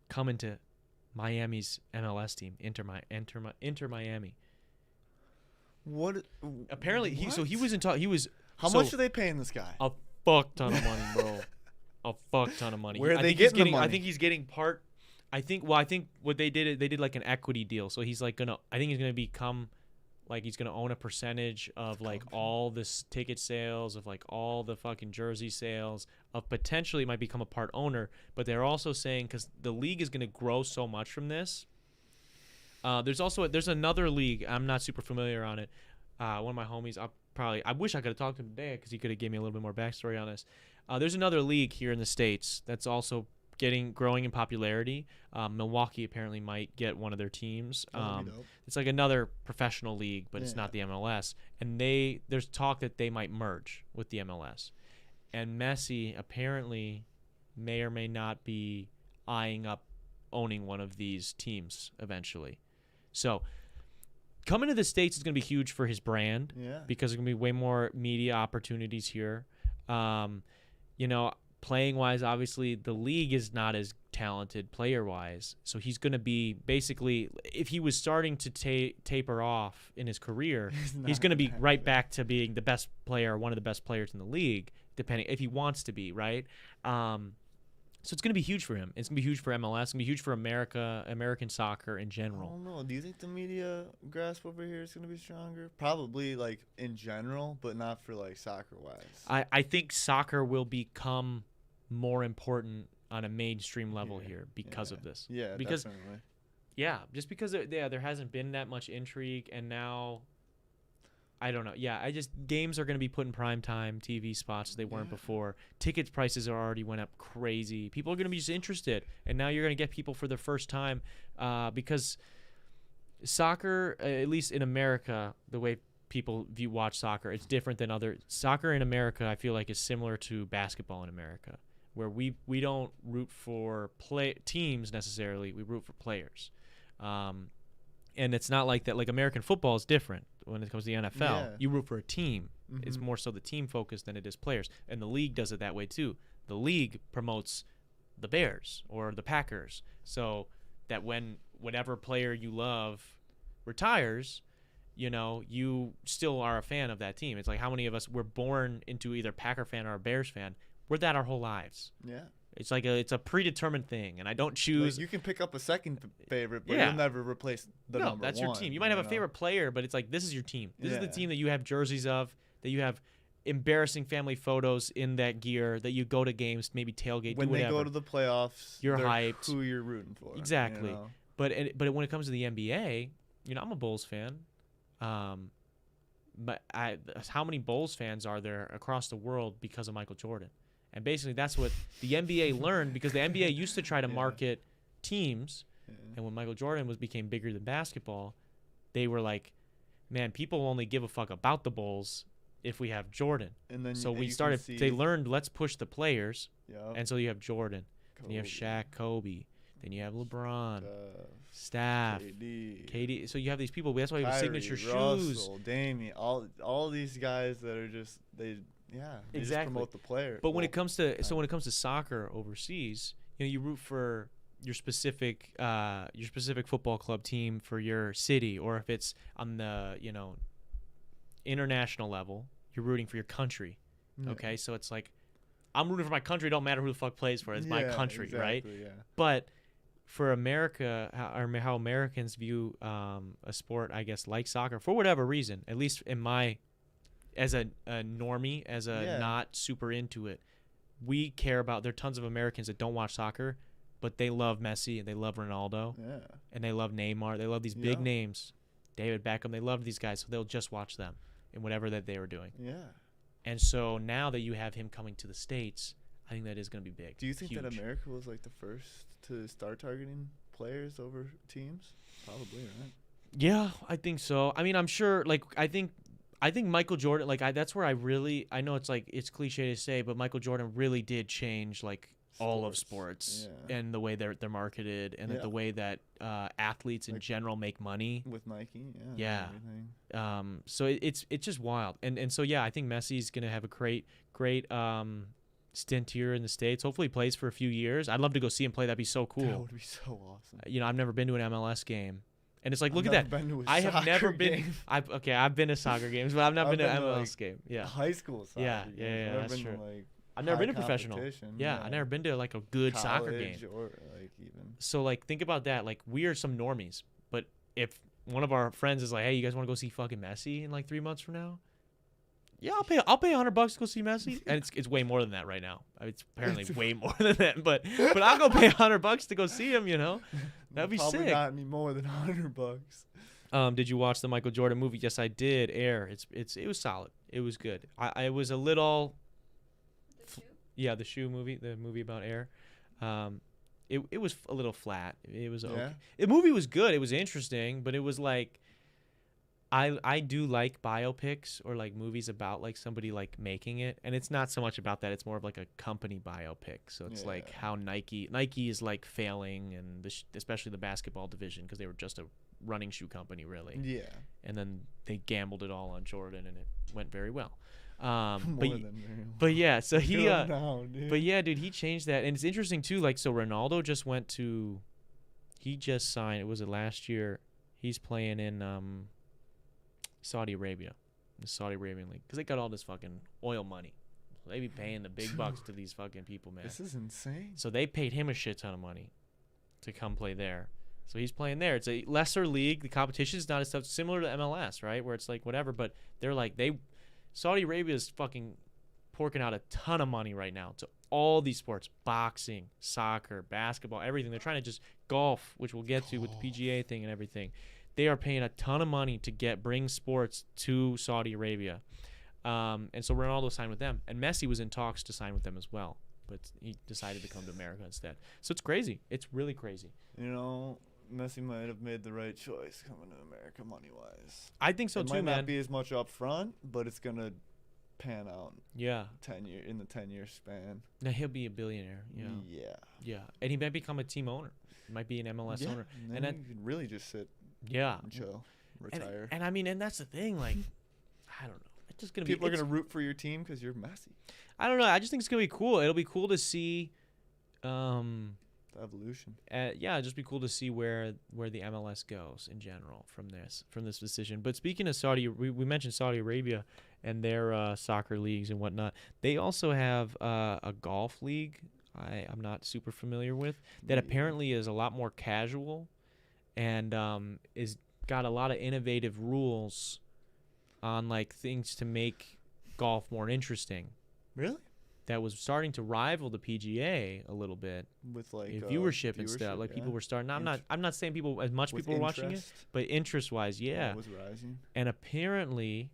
coming to Miami's MLS team, Inter Miami. What? Apparently, he was How much are they paying this guy? a fuck ton of money, bro. A fuck ton of money. Where are I they think he's getting the money? I think he's getting part. I think what they did like an equity deal. So he's like I think he's gonna become, like, he's gonna own a percentage of like all this ticket sales, of like all the fucking jersey sales, of potentially might become a part owner. But they're also saying, because the league is gonna grow so much from this. There's another league. I'm not super familiar on it. One of my homies, I wish I could have talked to him today because he could have gave me a little bit more backstory on this. There's another league here in the States that's also growing in popularity. Milwaukee apparently might get one of their teams. That'd be dope. It's like another professional league, but it's Yeah. not the MLS. And there's talk that they might merge with the MLS. And Messi apparently may or may not be eyeing up owning one of these teams eventually. So coming to the States is going to be huge for his brand. Yeah. Because there's going to be way more media opportunities here. Playing wise, obviously the league is not as talented player wise. So he's going to be basically, if he was starting to taper off in his career, he's going to be right back to being the best player, one of the best players in the league, depending if he wants to be, right? So it's going to be huge for him. It's going to be huge for MLS. It's going to be huge for American soccer in I general. don't know. Do you think the media grasp over here is going to be stronger? Probably, like, in general, but not for, like, soccer-wise. I think soccer will become more important on a mainstream level here because of this. Yeah, because definitely. just because there hasn't been that much intrigue, and now I don't know. Yeah, games are going to be put in prime time TV spots they weren't before. Ticket prices are already went up crazy. People are going to be just interested, and now you're going to get people for the first time because soccer, at least in America, the way people watch soccer, it's different than other soccer in America. I feel like is similar to basketball in America, where we don't root for teams necessarily. We root for players. And it's not like that. Like American football is different when it comes to the NFL. Yeah. You root for a team. Mm-hmm. It's more so the team focused than it is players. And the league does it that way too. The league promotes the Bears or the Packers, so that whatever player you love retires, you still are a fan of that team. It's like how many of us were born into either Packer fan or a Bears fan. We're that our whole lives. Yeah. It's like it's a predetermined thing, and I don't choose. Like you can pick up a second favorite, but Yeah. you'll never replace the number one. That's your team. You might have a favorite player, but it's like this is your team. This is the Yeah. team that you have jerseys of, that you have embarrassing family photos in that gear, that you go to games, maybe tailgate, When do they whatever. go to the playoffs, You're they're hyped. who you're rooting for. Exactly. You know? But when it comes to the NBA, I'm a Bulls fan. But how many Bulls fans are there across the world because of Michael Jordan? And basically that's what the NBA learned, because the NBA used to try to market teams, and when Michael Jordan became bigger than basketball, they were like, man, people only give a fuck about the Bulls if we have Jordan. And then So you we can started. see- They learned, let's push the players, Yep. and so you have Jordan, then you have Kobe, Shaq, Kobe, then you have LeBron, Steph, Steph, KD, KD. So you have these people. That's why you have Kyrie, signature shoes. Russell, Damian, all these guys that are just they just Exactly. promote the player. But when it comes to soccer overseas, you root for your specific football club team for your city, or if it's on the international level, you're rooting for your country. Yeah. Okay, so it's like I'm rooting for my country. It don't matter who the fuck plays for it. It's my country, right? Yeah. But for America, how Americans view a sport, I guess, like soccer, for whatever reason, at least as a normie, as a not super into it, we care about. There are tons of Americans that don't watch soccer, but they love Messi and they love Ronaldo and they love Neymar. They love these big names, David Beckham. They love these guys, so they'll just watch them in whatever that they were doing. Yeah. And so now that you have him coming to the States, I think that is going to be big. Do you think that Huge. America was like the first to start targeting players over teams? Probably, right? Yeah, I think so. I mean, I'm sure. Like, I think Michael Jordan. Like, that's where I know it's like it's cliche to say, but Michael Jordan really did change like all of sports and the way they're marketed, and the way that athletes in general make money with Nike. Yeah. Everything. So it's just wild, and so I think Messi's gonna have a great stint here in the States. Hopefully, he plays for a few years. I'd love to go see him play. That'd be so cool. That would be so awesome. I've never been to an MLS game. And it's like, look I've at that. never been to a I have never soccer been. game. I've been to soccer games, but I've not been to an MLS game. Yeah. High school soccer. Yeah, games. yeah, I've never that's been to, true. like, I've never high been to professional. competition, Yeah, I've never been to like a good soccer game. College or like even. So like, think about that. Like, we are some normies, but if one of our friends is like, "Hey, you guys want to go see fucking Messi in like 3 months from now?" Yeah, I'll pay $100 to go see Messi, and it's way more than that right now. It's apparently way more than that, but I'll go pay $100 to go see him. That'd be Probably sick. not any more than $100. Did you watch the Michael Jordan movie? Yes, I did. Air. It was solid. It was good. I was a little. The shoe? Yeah, the shoe movie, the movie about Air. It was a little flat. It was okay. The movie was good. It was interesting, but it was like, I do like biopics or like movies about like somebody like making it, and it's not so much about that. It's more of like a company biopic. So it's like how Nike is like failing, and especially the basketball division, because they were just a running shoe company really. Yeah. And then they gambled it all on Jordan, and it went very well. More than very well. But yeah, so he Good now, dude. but yeah, dude, he changed that. And it's interesting too, like, so Ronaldo just signed, was it last year? He's playing in Saudi Arabia, the Saudi Arabian league, because they got all this fucking oil money. So they be paying the big bucks to these fucking people, man. This is insane. So they paid him a shit ton of money to come play there. So he's playing there. It's a lesser league. The competition is not as tough, similar to MLS, right? Where it's like whatever, but they're like Saudi Arabia is fucking porking out a ton of money right now to all these sports: boxing, soccer, basketball, everything. They're trying to just golf, which we'll get to with the PGA thing and everything. they are paying a ton of money to bring sports to Saudi Arabia. And so Ronaldo signed with them, and Messi was in talks to sign with them as well, but he decided to come to America instead. So it's crazy. It's really crazy. You know, Messi might have made the right choice coming to America money-wise. I think so it too, might man. not be as much up front, but it's gonna pan out Yeah. 10-year span. Now he'll be a billionaire. Yeah. Yeah. And he might become a team owner. He might be an MLS owner. And And then that, you can really just sit yeah. and chill, retire. And I mean, and that's the thing. Like, I don't know. It's just gonna People be. are gonna root for your team because you're Messi. I don't know. I just think it's gonna be cool. It'll be cool to see. The evolution. Yeah, just be cool to see where the MLS goes in general from this decision. But speaking of Saudi, we mentioned Saudi Arabia and their soccer leagues and whatnot. They also have a golf league. I'm not super familiar with that. Apparently is a lot more casual, and is got a lot of innovative rules on like things to make golf more interesting. Really? That was starting to rival the PGA a little bit. With like Viewership and stuff. Like people were starting. I'm not saying people as much with people were watching it, but interest wise, yeah. It was rising. And apparently,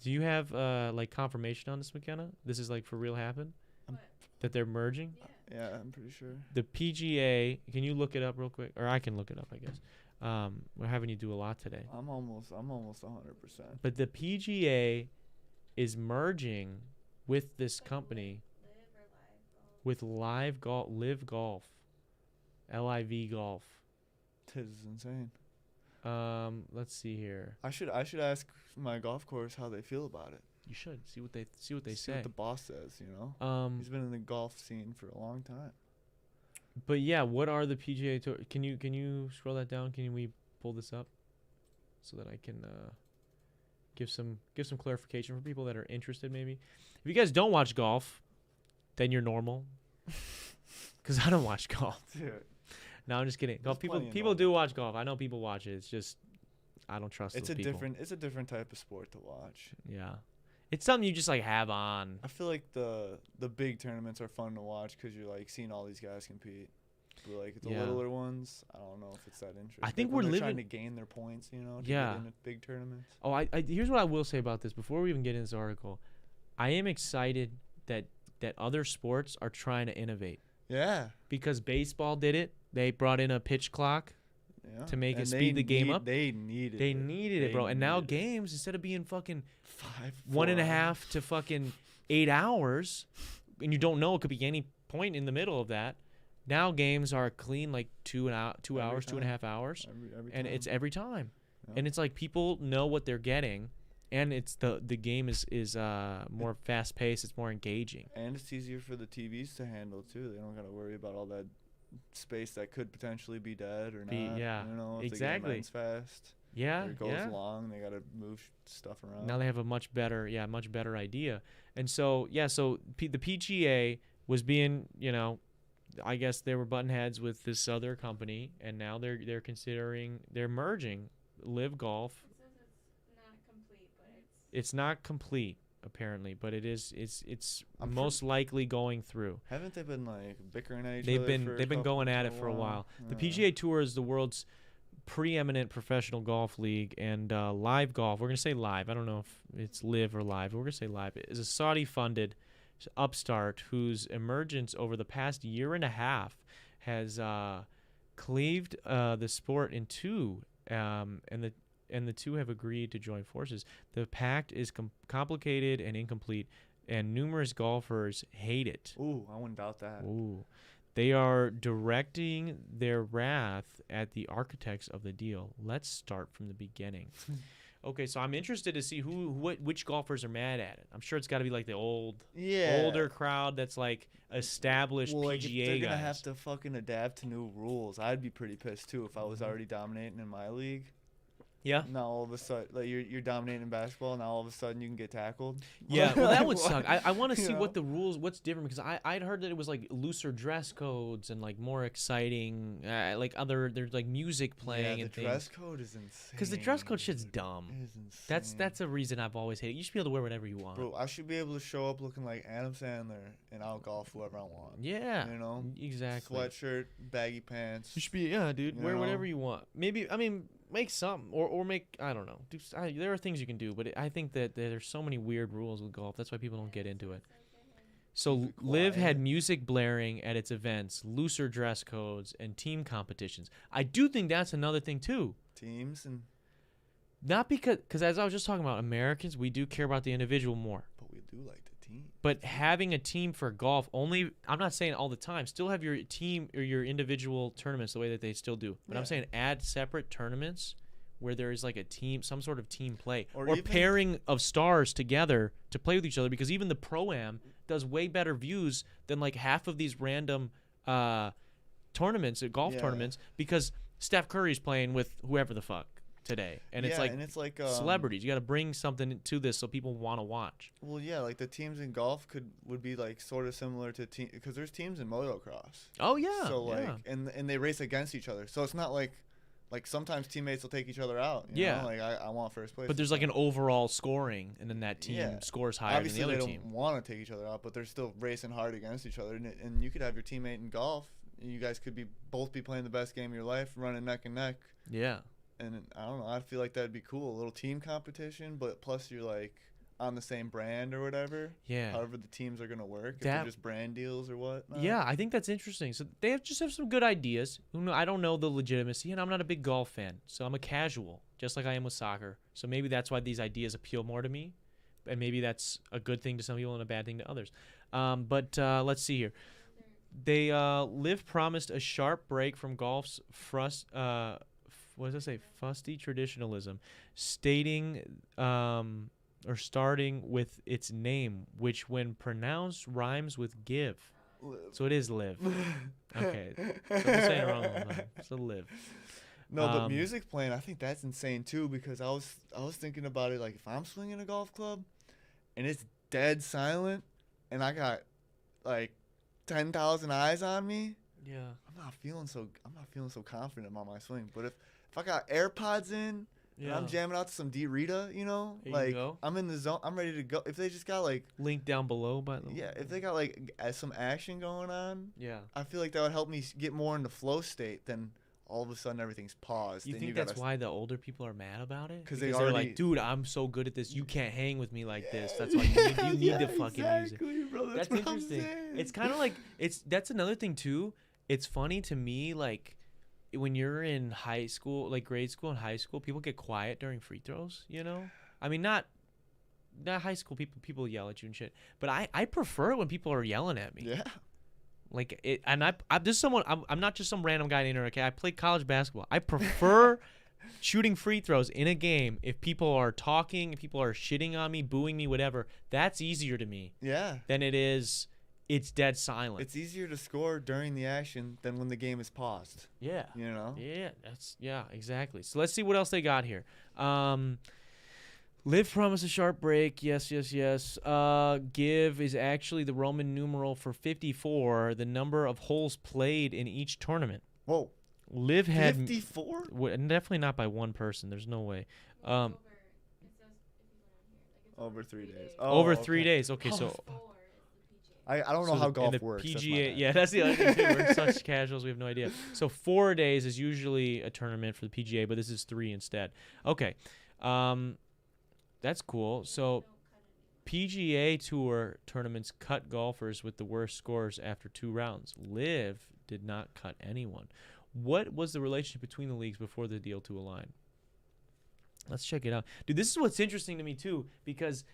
do you have like confirmation on this, McKenna? This is like for real happen? What? That they're merging? Yeah. Yeah, I'm pretty sure. The PGA, can you look it up real quick? Or I can look it up, I guess. We're having you do a lot today. I'm almost 100%. But the PGA is merging with this company with Live Golf, Live Golf, LIV Golf. This is insane. Let's see here. I should ask my golf course how they feel about it. You should see what they See say. what the boss says, you know? He's been in the golf scene for a long time. But yeah, what are the PGA Tour? Can you scroll that down? Can we pull this up so that I can give some clarification for people that are interested? Maybe if you guys don't watch golf, then you're normal. Because I don't watch golf. Dude. No, I'm just kidding. Golf There's plenty people involved. do watch golf. I know people watch it. It's just I don't trust It's those a people. it's a different type of sport to watch. Yeah, it's something you just like have on. I feel like the big tournaments are fun to watch because you're like seeing all these guys compete. But like the Yeah. littler ones, I don't know if it's that interesting. I think Like, when we're they're trying living- to gain their points, you know, to Yeah. get into big tournaments. Oh, I here's what I will say about this before we even get into this article. I am excited that other sports are trying to innovate Yeah. because baseball did it. They brought in a pitch clock. Yeah. To make it And speed the game need- up? They needed They it. needed it, They bro. And now needed it. games, instead of being fucking 4 1.5 hours. to fucking 8 hours, and you don't know it could be any point in the middle of that. Now games are clean like 2 hours, Every 2.5 hours, Every and time. it's every time. Yeah. And it's like people know what they're getting, and it's the game is more fast paced. It's more engaging. And it's easier for the TVs to handle too. They don't gotta worry about all that space that could potentially be dead or not. Yeah, You know, if exactly. They get fast. Yeah, Or it goes yeah. long. They gotta move stuff around. Now they have a much better idea. And so the PGA was being, I guess they were button heads with this other company, and now they're considering they're merging Live Golf. It says it's not complete, but It's not complete apparently, but it's I'm most likely going through. Haven't they been like bickering at each They've other? been for a they've been couple- going at it for a while. The PGA Tour is the world's preeminent professional golf league, and Live Golf, we're going to say Live, I don't know if it's Live or Live, but we're going to say Live, is a Saudi-funded upstart whose emergence over the past year and a half has cleaved the sport in two, and the two have agreed to join forces. The pact is complicated and incomplete, and numerous golfers hate it. Ooh, I wouldn't doubt that. Ooh. They are directing their wrath at the architects of the deal. Let's start from the beginning. Okay, so I'm interested to see which golfers are mad at it. I'm sure it's got to be like the older crowd that's like established Well, like, PGA if they're guys. gonna have to fucking adapt to new rules, I'd be pretty pissed too if I was Mhm. already dominating in my league. Yeah. Now all of a sudden, like you're dominating in basketball, now all of a sudden you can get tackled. Yeah, well, that would Like, suck. I want to you see know? what the rules, what's different, because I'd heard that it was like looser dress codes and like more exciting, there's like music playing Yeah, and the dress things. code is insane. Because the dress code shit's dude. dumb. It is insane. That's a reason I've always hated. You should be able to wear whatever you want. Bro, I should be able to show up looking like Adam Sandler and I'll golf whoever I want. Yeah. You know? Exactly. Sweatshirt, baggy pants. You should be, dude. You Wear know? whatever you want. Maybe, I mean, make something or make, I don't know. There are things you can do, but I think that there's so many weird rules with golf. That's why people don't get into it. So Keep it Liv had quiet. music blaring at its events, looser dress codes, and team competitions. I do think that's another thing too. Teams and Not because as I was just talking about, Americans, we do care about the individual more. but we do like the team. But having a team for golf only, I'm not saying all the time, still have your team or your individual tournaments the way that they still do. But I'm Yeah. saying add separate tournaments where there is like a team, some sort of team play, Or or even- pairing of stars together to play with each other, because even the Pro-Am does way better views than like half of these random tournaments, golf Yeah. tournaments, because Steph Curry's playing with whoever the fuck today. And it's like celebrities. You got to bring something to this so people want to watch. Well, yeah, like the teams in golf would be like sort of similar to team because there's teams in motocross. Oh yeah. So like yeah. and they race against each other. So it's not like sometimes teammates will take each other out. You Yeah. know? Like I want first place. But there's this like an time. overall scoring, and then that team Yeah. scores higher Obviously than the they other don't team. want to take each other out, but they're still racing hard against each other. And you could have your teammate in golf. You guys could both be playing the best game of your life, running neck and neck. Yeah. And I don't know. I feel like that'd be cool. A little team competition, but plus you're like on the same brand or whatever. Yeah. However the teams are gonna work. If That- they're just brand deals or what. Yeah, I think that's interesting. So they just have some good ideas. I don't know the legitimacy, and I'm not a big golf fan, so I'm a casual, just like I am with soccer. So maybe that's why these ideas appeal more to me, and maybe that's a good thing to some people and a bad thing to others. But let's see here. They Liv promised a sharp break from golf's what does it say? Fusty traditionalism, stating or starting with its name, which when pronounced rhymes with give. So it is live. Okay. So I'm saying it wrong all the time. So live. No, but Um, music playing, I think that's insane too because I was thinking about it like if I'm swinging a golf club and it's dead silent and I got like 10,000 eyes on me, Yeah. I'm not feeling so confident about my swing. But if I got AirPods in and I'm jamming out to some Rita, you know, There you like go. I'm in the zone, I'm ready to go. If they just got like Link down below, by the way. yeah, if they got like some action going on, Yeah. I feel like that would help me get more in the flow state than all of a sudden everything's paused. You and think gotta that's why the older people are mad about it? 'Cause they they're already- like, dude, I'm so good at this. You can't hang with me like this. That's Yeah, why you need yeah, the fucking music. exactly, bro. That's what I'm interesting. saying. It's kind of like that's another thing too. It's funny to me, like when you're in high school, like grade school and high school, people get quiet during free throws. You know, I mean, not high school people yell at you and shit, but I prefer it when people are yelling at me. yeah. Like it, and I'm just someone. I'm not just some random guy in there. Okay, I play college basketball. I prefer shooting free throws in a game if people are talking, if people are shitting on me, booing me, whatever. That's easier to me Yeah. than it is. It's dead silent. It's easier to score during the action than when the game is paused. Yeah. You know? Yeah, exactly. So let's see what else they got here. Live promise a sharp break. Yes. Give is actually the Roman numeral for 54, the number of holes played in each tournament. Whoa. Liv had 54? definitely not by one person. There's no way. Well, it's over. It says if you put on here, like it's Over 3 days. Over Oh, 3 okay. days. Okay, Oh, so 4 is the PGA. I don't know so how and golf the works. that's my PGA, bad. yeah, that's the other thing too. We're such casuals, we have no idea. So 4 days is usually a tournament for the PGA, but this is 3 instead. Okay, that's cool. So PGA Tour tournaments cut golfers with the worst scores after 2 rounds. Liv did not cut anyone. What was the relationship between the leagues before the deal to align? Let's check it out, dude. This is what's interesting to me too, because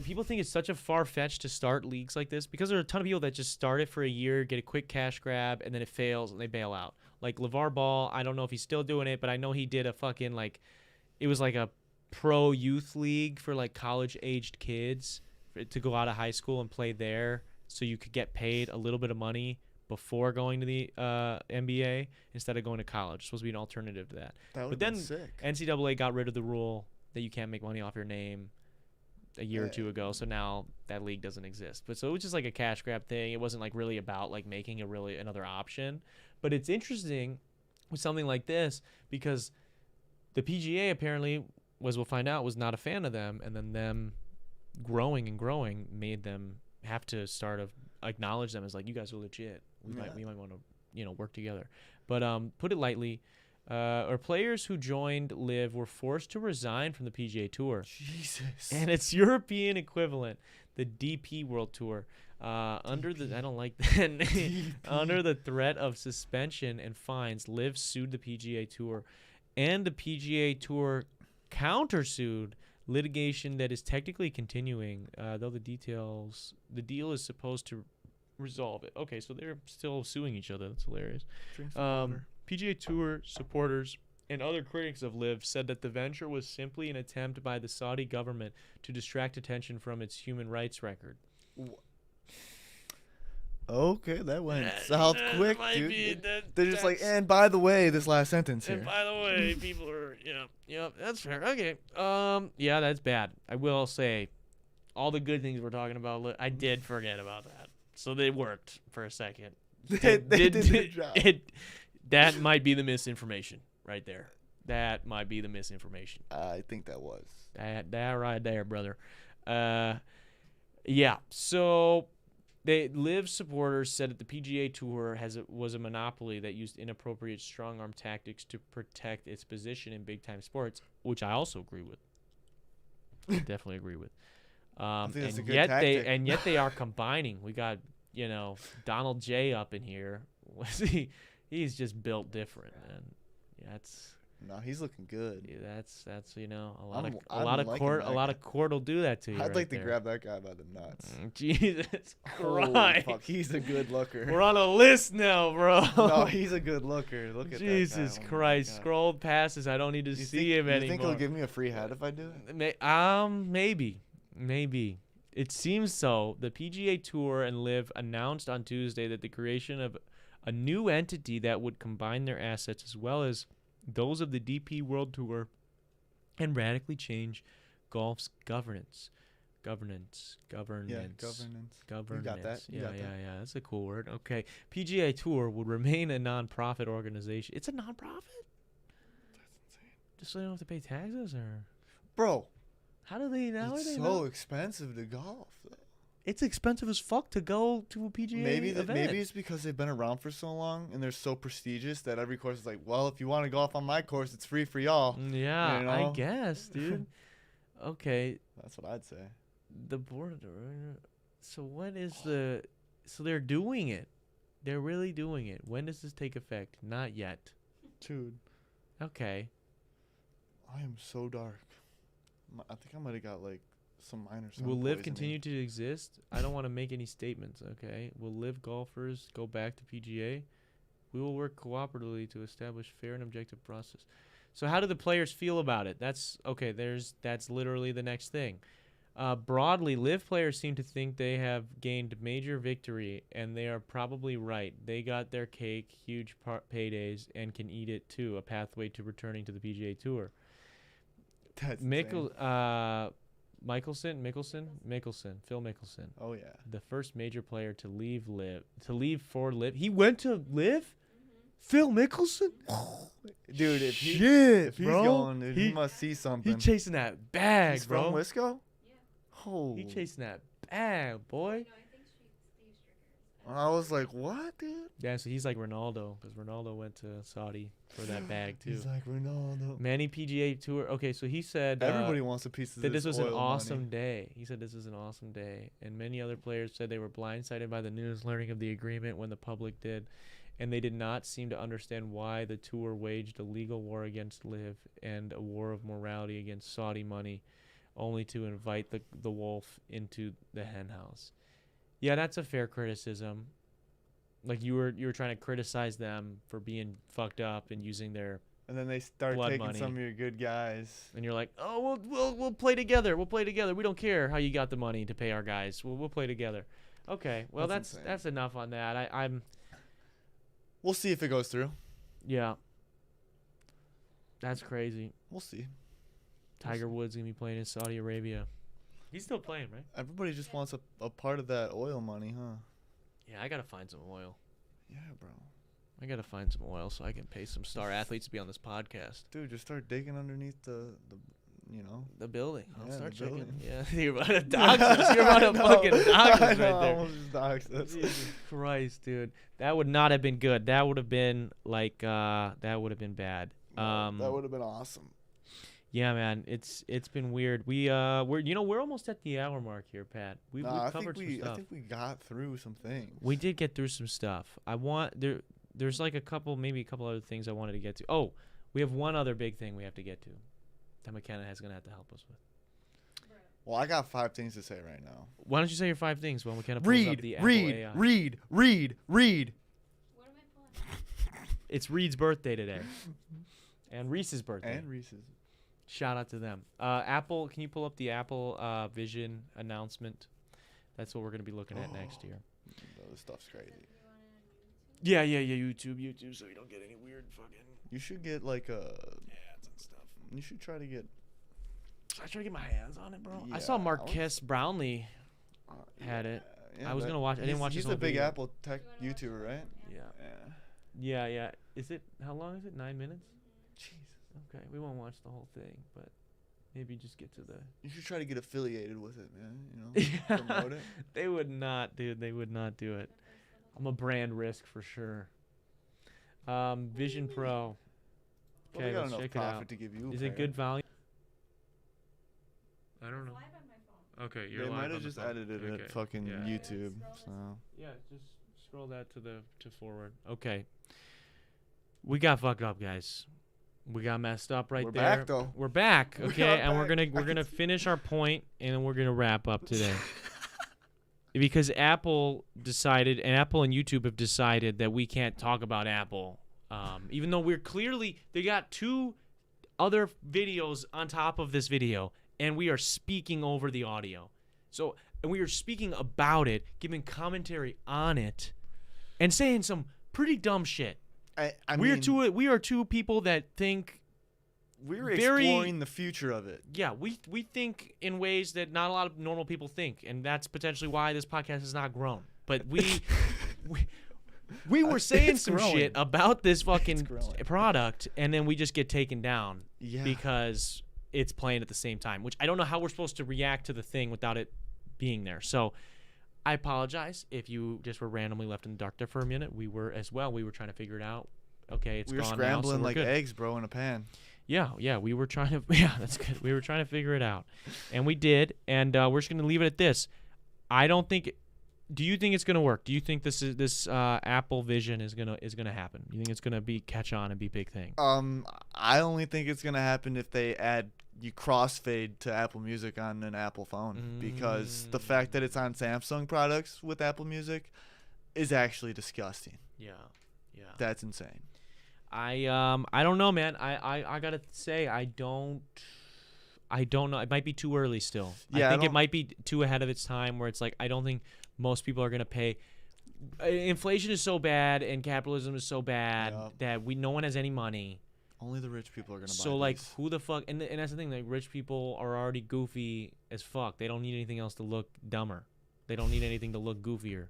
people think it's such a far-fetched to start leagues like this, because there are a ton of people that just start it for a year, get a quick cash grab, and then it fails and they bail out. Like LeVar Ball, I don't know if he's still doing it, but I know he did a fucking it was like a pro youth league for like college-aged kids to go out of high school and play there, so you could get paid a little bit of money before going to the NBA instead of going to college. It's supposed to be an alternative to that. That But would then been sick. NCAA got rid of the rule that you can't make money off your name a year or Yeah. 2 ago, so now that league doesn't exist. But so it was just like a cash grab thing. It wasn't like really about like making another option. But it's interesting with something like this because the PGA apparently, as we'll find out, was not a fan of them, and then them growing and growing made them have to acknowledge them as like, you guys are legit. We might want to work together. But put it lightly, or players who joined Live were forced to resign from the PGA Tour Jesus. and its European equivalent, the DP World Tour. Under the I don't like that name. Under the threat of suspension and fines, Liv sued the PGA Tour, and the PGA Tour countersued litigation that is technically continuing. Though the deal is supposed to resolve it. Okay, so they're still suing each other. That's hilarious. Drink some water. PGA Tour supporters and other critics of Liv said that the venture was simply an attempt by the Saudi government to distract attention from its human rights record. Okay, that went south quick, dude. They're just like, that's- and by the way, this last sentence here. And by the way, people are, that's fair. Okay. Yeah, that's bad. I will say, all the good things we're talking about, I did forget about that. So they worked for a second. They did their job. That might be the misinformation right there. That might be the misinformation. I think that was. That right there, brother. Yeah. So Liv supporters said that the PGA Tour was a monopoly that used inappropriate strong-arm tactics to protect its position in big-time sports, which I also agree with. Definitely agree with. think that's a And good yet tactic. yet they are combining. We got Donald J up in here. He's just built different, and No, he's looking good. that's a I'm lot of liking court that will do that to you. I'd right like to there. grab that guy by the nuts. Jesus Holy Christ. fuck, he's a good looker. We're on a list now, bro. No, he's a good looker. Look at Jesus that guy. Oh my Christ. God. Scroll past this. I don't need to You see him you anymore. think he'll give me a free hat if I do it? Maybe. It seems so. The PGA Tour and Liv announced on Tuesday that the creation of a new entity that would combine their assets as well as those of the DP World Tour and radically change golf's governance. Yeah, governance. Governance. got that. You Yeah, got that. yeah. That's a cool word. Okay. PGA Tour would remain a non-profit organization. It's a non-profit? That's insane. Just so they don't have to pay taxes, or Bro, how do they now? it's so expensive to golf, though. It's expensive as fuck to go to a PGA event. Maybe it's because they've been around for so long and they're so prestigious that every course is like, well, if you want to golf on my course, it's free for y'all. Yeah, You I know? guess, dude. Okay, That's what I'd say. the board. So what is the? So they're doing it. They're really doing it. When does this take effect? Not yet. Dude, Okay. I am so dark. I think I might have got like some minor sun Will Liv poisoning. continue to exist? I don't want to make any statements. Okay. Will Liv golfers go back to PGA? We will work cooperatively to establish fair and objective process. So how do the players feel about it? That's okay. That's literally the next thing. Broadly, Liv players seem to think they have gained major victory, and they are probably right. They got their cake, huge paydays, and can eat it too. A pathway to returning to the PGA Tour. That's insane. Phil Mickelson, Oh, yeah. the first major player to leave for Liv. He went to Liv? Phil Mickelson? Dude, if Shit, he's bro. going, dude, he He- must see something. He chasing that bag, He's bro. from Wisco? Yeah. Oh. He chasing that bag, boy. No, I think Steve Stricker. I was like, what, dude? Yeah, so he's like Ronaldo, because Ronaldo went to Saudi for that bag too. He's like, Ronaldo. Many PGA Tour. Okay, so he said Everybody wants a piece of that this this was an oil awesome money. day. He said this was an awesome day, and many other players said they were blindsided by the news, learning of the agreement when the public did, and they did not seem to understand why the tour waged a legal war against Liv and a war of morality against Saudi money, only to invite the wolf into the henhouse. Yeah, that's a fair criticism. Like you were trying to criticize them for being fucked up and using their, And then they start Blood taking money. some of your good guys. and you're like, oh, we'll play together. We'll play together. We don't care how you got the money to pay our guys. We'll play together. Okay, well That's that's insane. enough on that. I'm We'll see if it goes through. yeah. That's crazy. We'll see. Tiger Woods gonna be playing in Saudi Arabia. He's still playing, right? Everybody just wants a part of that oil money, huh? Yeah, I gotta find some oil. Yeah, bro. I gotta find some oil so I can pay some star athletes to be on this podcast. Dude, just start digging underneath the you know. The building. I'll Yeah, start the checking. building. Yeah, you're about to dox us. You're about to fucking dox us I right know, I there. almost just doxed us. Jesus Christ, dude. That would not have been good. That would have been like that would have been bad. No, that would have been awesome. Yeah, man. It's been weird. We're almost at the hour mark here, Pat. We've covered some stuff. I think we got through some things. We did get through some stuff. There's like a couple other things I wanted to get to. Oh, we have one other big thing we have to get to that McKenna is gonna have to help us with. Well, I got 5 things to say right now. Why don't you say your 5 things while McKenna pulls up the Apple AI? Read. What am I pulling? It's Reed's birthday today, and Reese's birthday. And Reese's. Shout out to them. Apple, can you pull up the Apple Vision announcement? That's what we're gonna be looking at next year. This stuff's crazy. Yeah. YouTube, so you don't get any weird fucking. You should get like a. Ads and stuff. You should try to get. Should I try to get my hands on it, bro? Yeah, I saw Marquez Brownlee had it. I was gonna watch. I didn't watch. He's his whole a big video. Apple tech YouTuber, right? Yeah. Is it? How long is it? 9 minutes? Jesus. Okay, we won't watch the whole thing, but maybe just get to the. You should try to get affiliated with it, man. You know, promote it. They would not, dude. They would not do it. I'm a brand risk for sure. Vision Pro. Well, they Okay, got let's enough check it profit out. to give you. a Is it pair. good value? I don't know. Live on my phone. Okay, you're They live might on have the just phone. edited Okay, it fucking yeah. YouTube. So Yeah, just scroll that to forward. Okay. We got fucked up, guys. We got messed up right We're there. back, though. We're back, We okay? are And we're back. gonna finish our point and then we're gonna wrap up today. Because Apple decided, and Apple and YouTube have decided that we can't talk about Apple, even though we're clearly they got 2 other videos on top of this video, and we are speaking over the audio. So, and we are speaking about it, giving commentary on it, and saying some pretty dumb shit. I we mean, are two people that think. we're very- exploring the future of it. Yeah, we think in ways that not a lot of normal people think, and that's potentially why this podcast has not grown. But we were saying It's some growing. shit about this fucking growing. product, and then we just get taken down Yeah. because it's playing at the same time, which I don't know how we're supposed to react to the thing without it being there. So I apologize if you just were randomly left in the dark there for a minute. We were as well. We were trying to figure it out. Okay, it's We were gone scrambling now, so we're like good. eggs, bro, in a pan. Yeah, we were trying to. Yeah, that's good. We were trying to figure it out, and we did. And we're just gonna leave it at this. I don't think. Do you think it's gonna work? Do you think this Apple Vision is gonna happen? You think it's gonna be catch on and be a big thing? I only think it's gonna happen if they add you crossfade to Apple Music on an Apple phone, because the fact that it's on Samsung products with Apple Music is actually disgusting. Yeah. That's insane. I don't know, man. I gotta say I don't know. It might be too early still. Yeah, I I think it don't- might be too ahead of its time. Where it's like I don't think most people are gonna pay. Inflation is so bad and capitalism is so bad Yup. that no one has any money. Only the rich people are gonna buy. So like, these. who the fuck? And that's the thing. Like, rich people are already goofy as fuck. They don't need anything else to look dumber. They don't need anything to look goofier.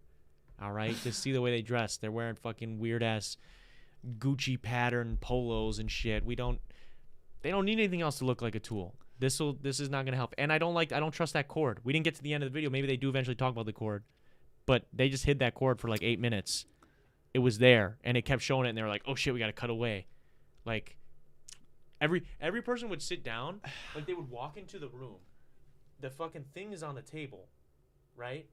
All right, just see the way they dress. They're wearing fucking weird ass Gucci pattern polos and shit. They don't need anything else to look like a tool. This is not gonna help. And I don't trust that cord. We didn't get to the end of the video. Maybe they do eventually talk about the cord, but they just hid that cord for like 8 minutes. It was there and it kept showing it, and they were like, "Oh shit, we gotta cut away." Like every person would sit down, like they would walk into the room. The fucking thing is on the table, right?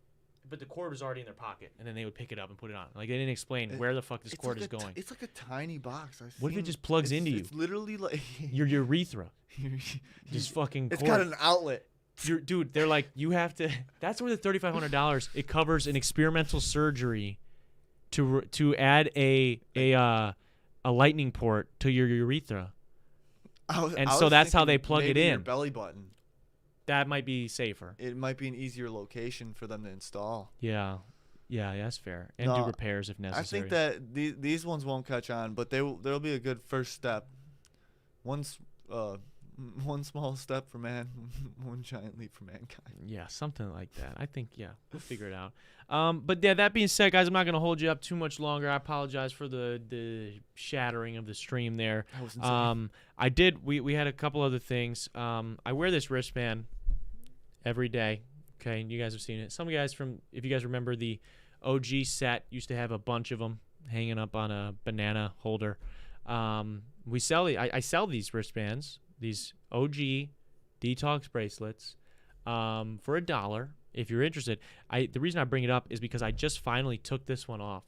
But the cord was already in their pocket, and then they would pick it up and put it on. Like they didn't explain where the fuck this cord like is going. It's like a tiny box. What if it just plugs into you? It's literally like Your urethra, just fucking. It's cord. got an outlet. Dude, they're like, you have to. That's where the $3,500. It covers an experimental surgery to add a lightning port to your urethra. And so that's how they plug it maybe your in. belly button. That might be safer. It might be an easier location for them to install. Yeah, that's fair. And do No, repairs if necessary. I think that these ones won't catch on, but there'll be a good first step. Once One small step for man, one giant leap for mankind. Yeah, something like that. I think, yeah, we'll figure it out. But yeah, that being said, guys, I'm not gonna hold you up too much longer. I apologize for the shattering of the stream there. That was insane. I did. We had a couple other things. I wear this wristband every day. Okay, and you guys have seen it. Some guys if you guys remember the OG set, used to have a bunch of them hanging up on a banana holder. We sell I sell these wristbands, these OG detox bracelets, for $1. If you're interested, the reason I bring it up is because I just finally took this one off.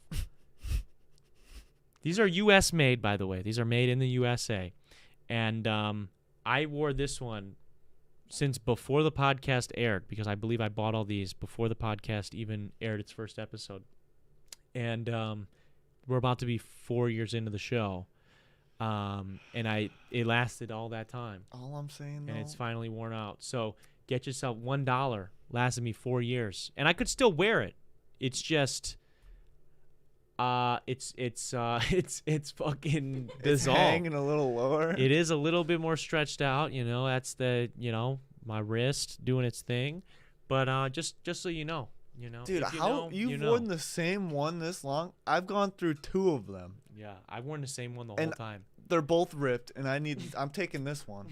These are U.S. made, by the way. These are made in the USA, and I wore this one since before the podcast aired, because I believe I bought all these before the podcast even aired its first episode, and we're about to be 4 years into the show. And it lasted all that time. All I'm saying, though, and it's finally worn out. So get yourself $1. Lasted me 4 years, and I could still wear it. It's just, it's fucking it's dissolved. hanging a little lower. It is a little bit more stretched out. That's my wrist doing its thing. But just so you know. Dude, if you how know, you've worn the same one this long? I've gone through 2 of them. Yeah, I've worn the same one the whole time. They're both ripped, and I'm taking this one.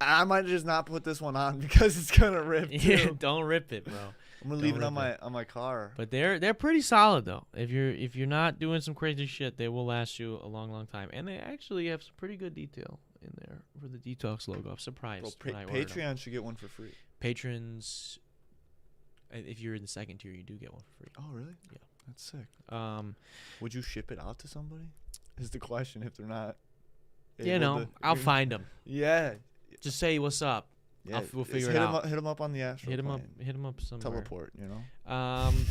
I might just not put this one on because it's gonna rip too. Yeah, don't rip it, bro. I'm gonna leave it on my car. But they're pretty solid though. If you're not doing some crazy shit, they will last you a long time. And they actually have some pretty good detail in there for the Detox logo. I'm surprised. Bro, Patreon should get one for free. Patrons, if you're in the second tier, you do get one for free. Oh really? Yeah, that's sick. Would you ship it out to somebody? Is the question if they're not. I'll find them. Yeah. Just say what's up. Yeah, we'll figure it out. Hit him up on the astral. Hit him up somewhere. Teleport,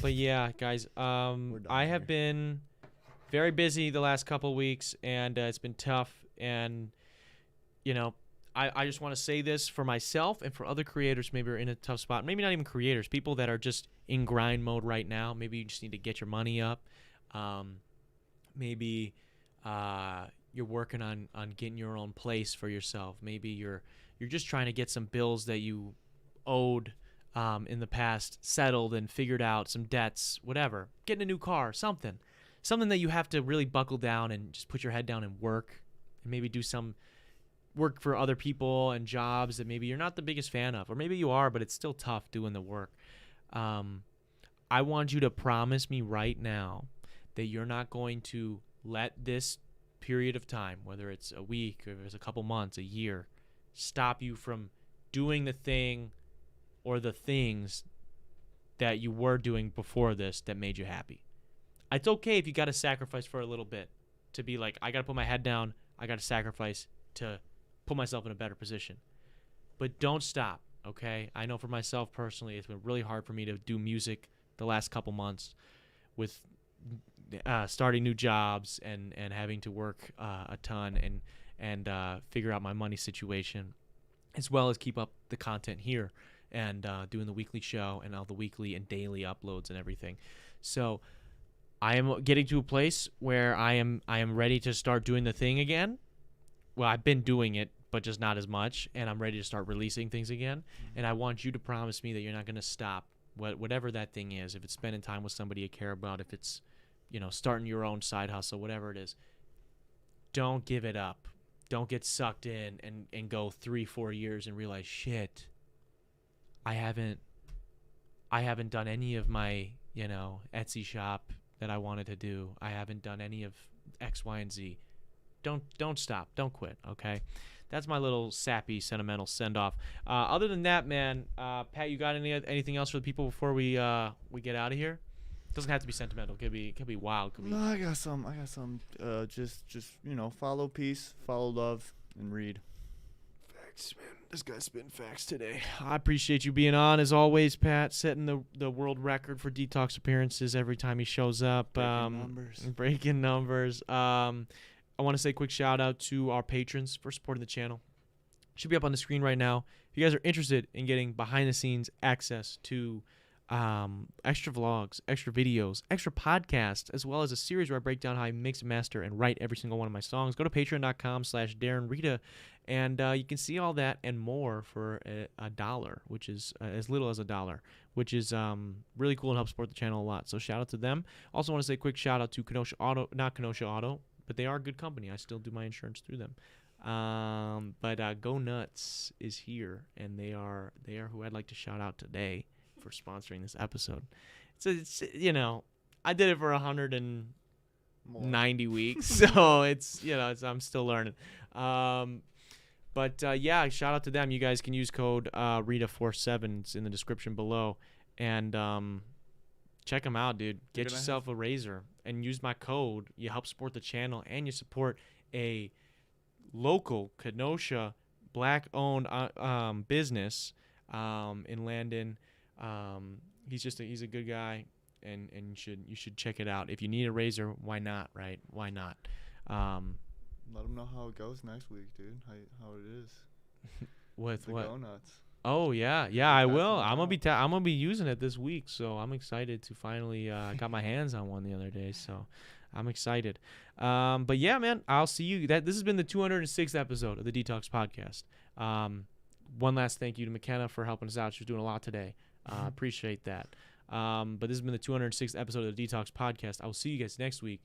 But yeah, guys. I have been very busy the last couple weeks, and it's been tough. And I just want to say this for myself and for other creators. Maybe are in a tough spot. Maybe not even creators. People that are just in grind mode right now. Maybe you just need to get your money up. Maybe you're working on getting your own place for yourself. Maybe you're just trying to get some bills that you owed in the past settled and figured out, some debts, whatever. Getting a new car, something that you have to really buckle down and just put your head down and work, and maybe do some work for other people and jobs that maybe you're not the biggest fan of, or maybe you are, but it's still tough doing the work. I want you to promise me right now that you're not going to let this period of time, whether it's a week or it's a couple months, a year, stop you from doing the thing or the things that you were doing before this that made you happy. It's okay if you got to sacrifice for a little bit to be like, I got to put my head down, I got to sacrifice to put myself in a better position. But don't stop, okay? I know for myself personally, it's been really hard for me to do music the last couple months with starting new jobs and having to work a ton and figure out my money situation, as well as keep up the content here and doing the weekly show and all the weekly and daily uploads and everything. So I am getting to a place where I am ready to start doing the thing again. Well, I've been doing it, but just not as much, and I'm ready to start releasing things again. Mm-hmm. And I want you to promise me that you're not going to stop, whatever that thing is. If it's spending time with somebody you care about, if it's starting your own side hustle, whatever it is, don't give it up. Don't get sucked in and go 3-4 years and realize, shit, I haven't done any of my, Etsy shop that I wanted to do. I haven't done any of X, Y, and Z. Don't stop. Don't quit, okay? That's my little sappy, sentimental send-off. Other than that, man, Pat, you got anything else for the people before we get out of here? Doesn't have to be sentimental. It could be wild. No, I got some. Just follow peace, follow love, and read. Facts, man. This guy's spitting facts today. I appreciate you being on as always, Pat. Setting the world record for detox appearances every time he shows up. Breaking numbers. I want to say a quick shout out to our patrons for supporting the channel. Should be up on the screen right now. If you guys are interested in getting behind the scenes access to extra vlogs, extra videos, extra podcasts, as well as a series where I break down how I mix, master, and write every single one of my songs. Go to patreon.com/Darren Rita, and you can see all that and more for a dollar, which is as little as $1, which is really cool and helps support the channel a lot. So shout out to them. Also want to say a quick shout out to Kenosha Auto, not Kenosha Auto, but they are a good company. I still do my insurance through them. But Go Nuts is here, and they are who I'd like to shout out today for sponsoring this episode. It's you know, I did it for 190 weeks, so it's I'm still learning. But yeah, shout out to them. You guys can use code Rita47. It's in the description below, and check them out, dude. Get yourself a razor and use my code. You help support the channel, and you support a local Kenosha black-owned business in Landon. He's a good guy, and you should check it out. If you need a razor, why not, right? Why not? Let them know how it goes next week, dude. How it is. With the what? Go Nuts. Oh yeah, I will. I'm gonna be using it this week, so I'm excited to finally got my hands on one the other day. So I'm excited. But yeah, man, I'll see you. This has been the 206th episode of the Dtalks podcast. One last thank you to McKenna for helping us out. She's doing a lot today. Appreciate that. But this has been the 206th episode of the Dtalks podcast. I will see you guys next week.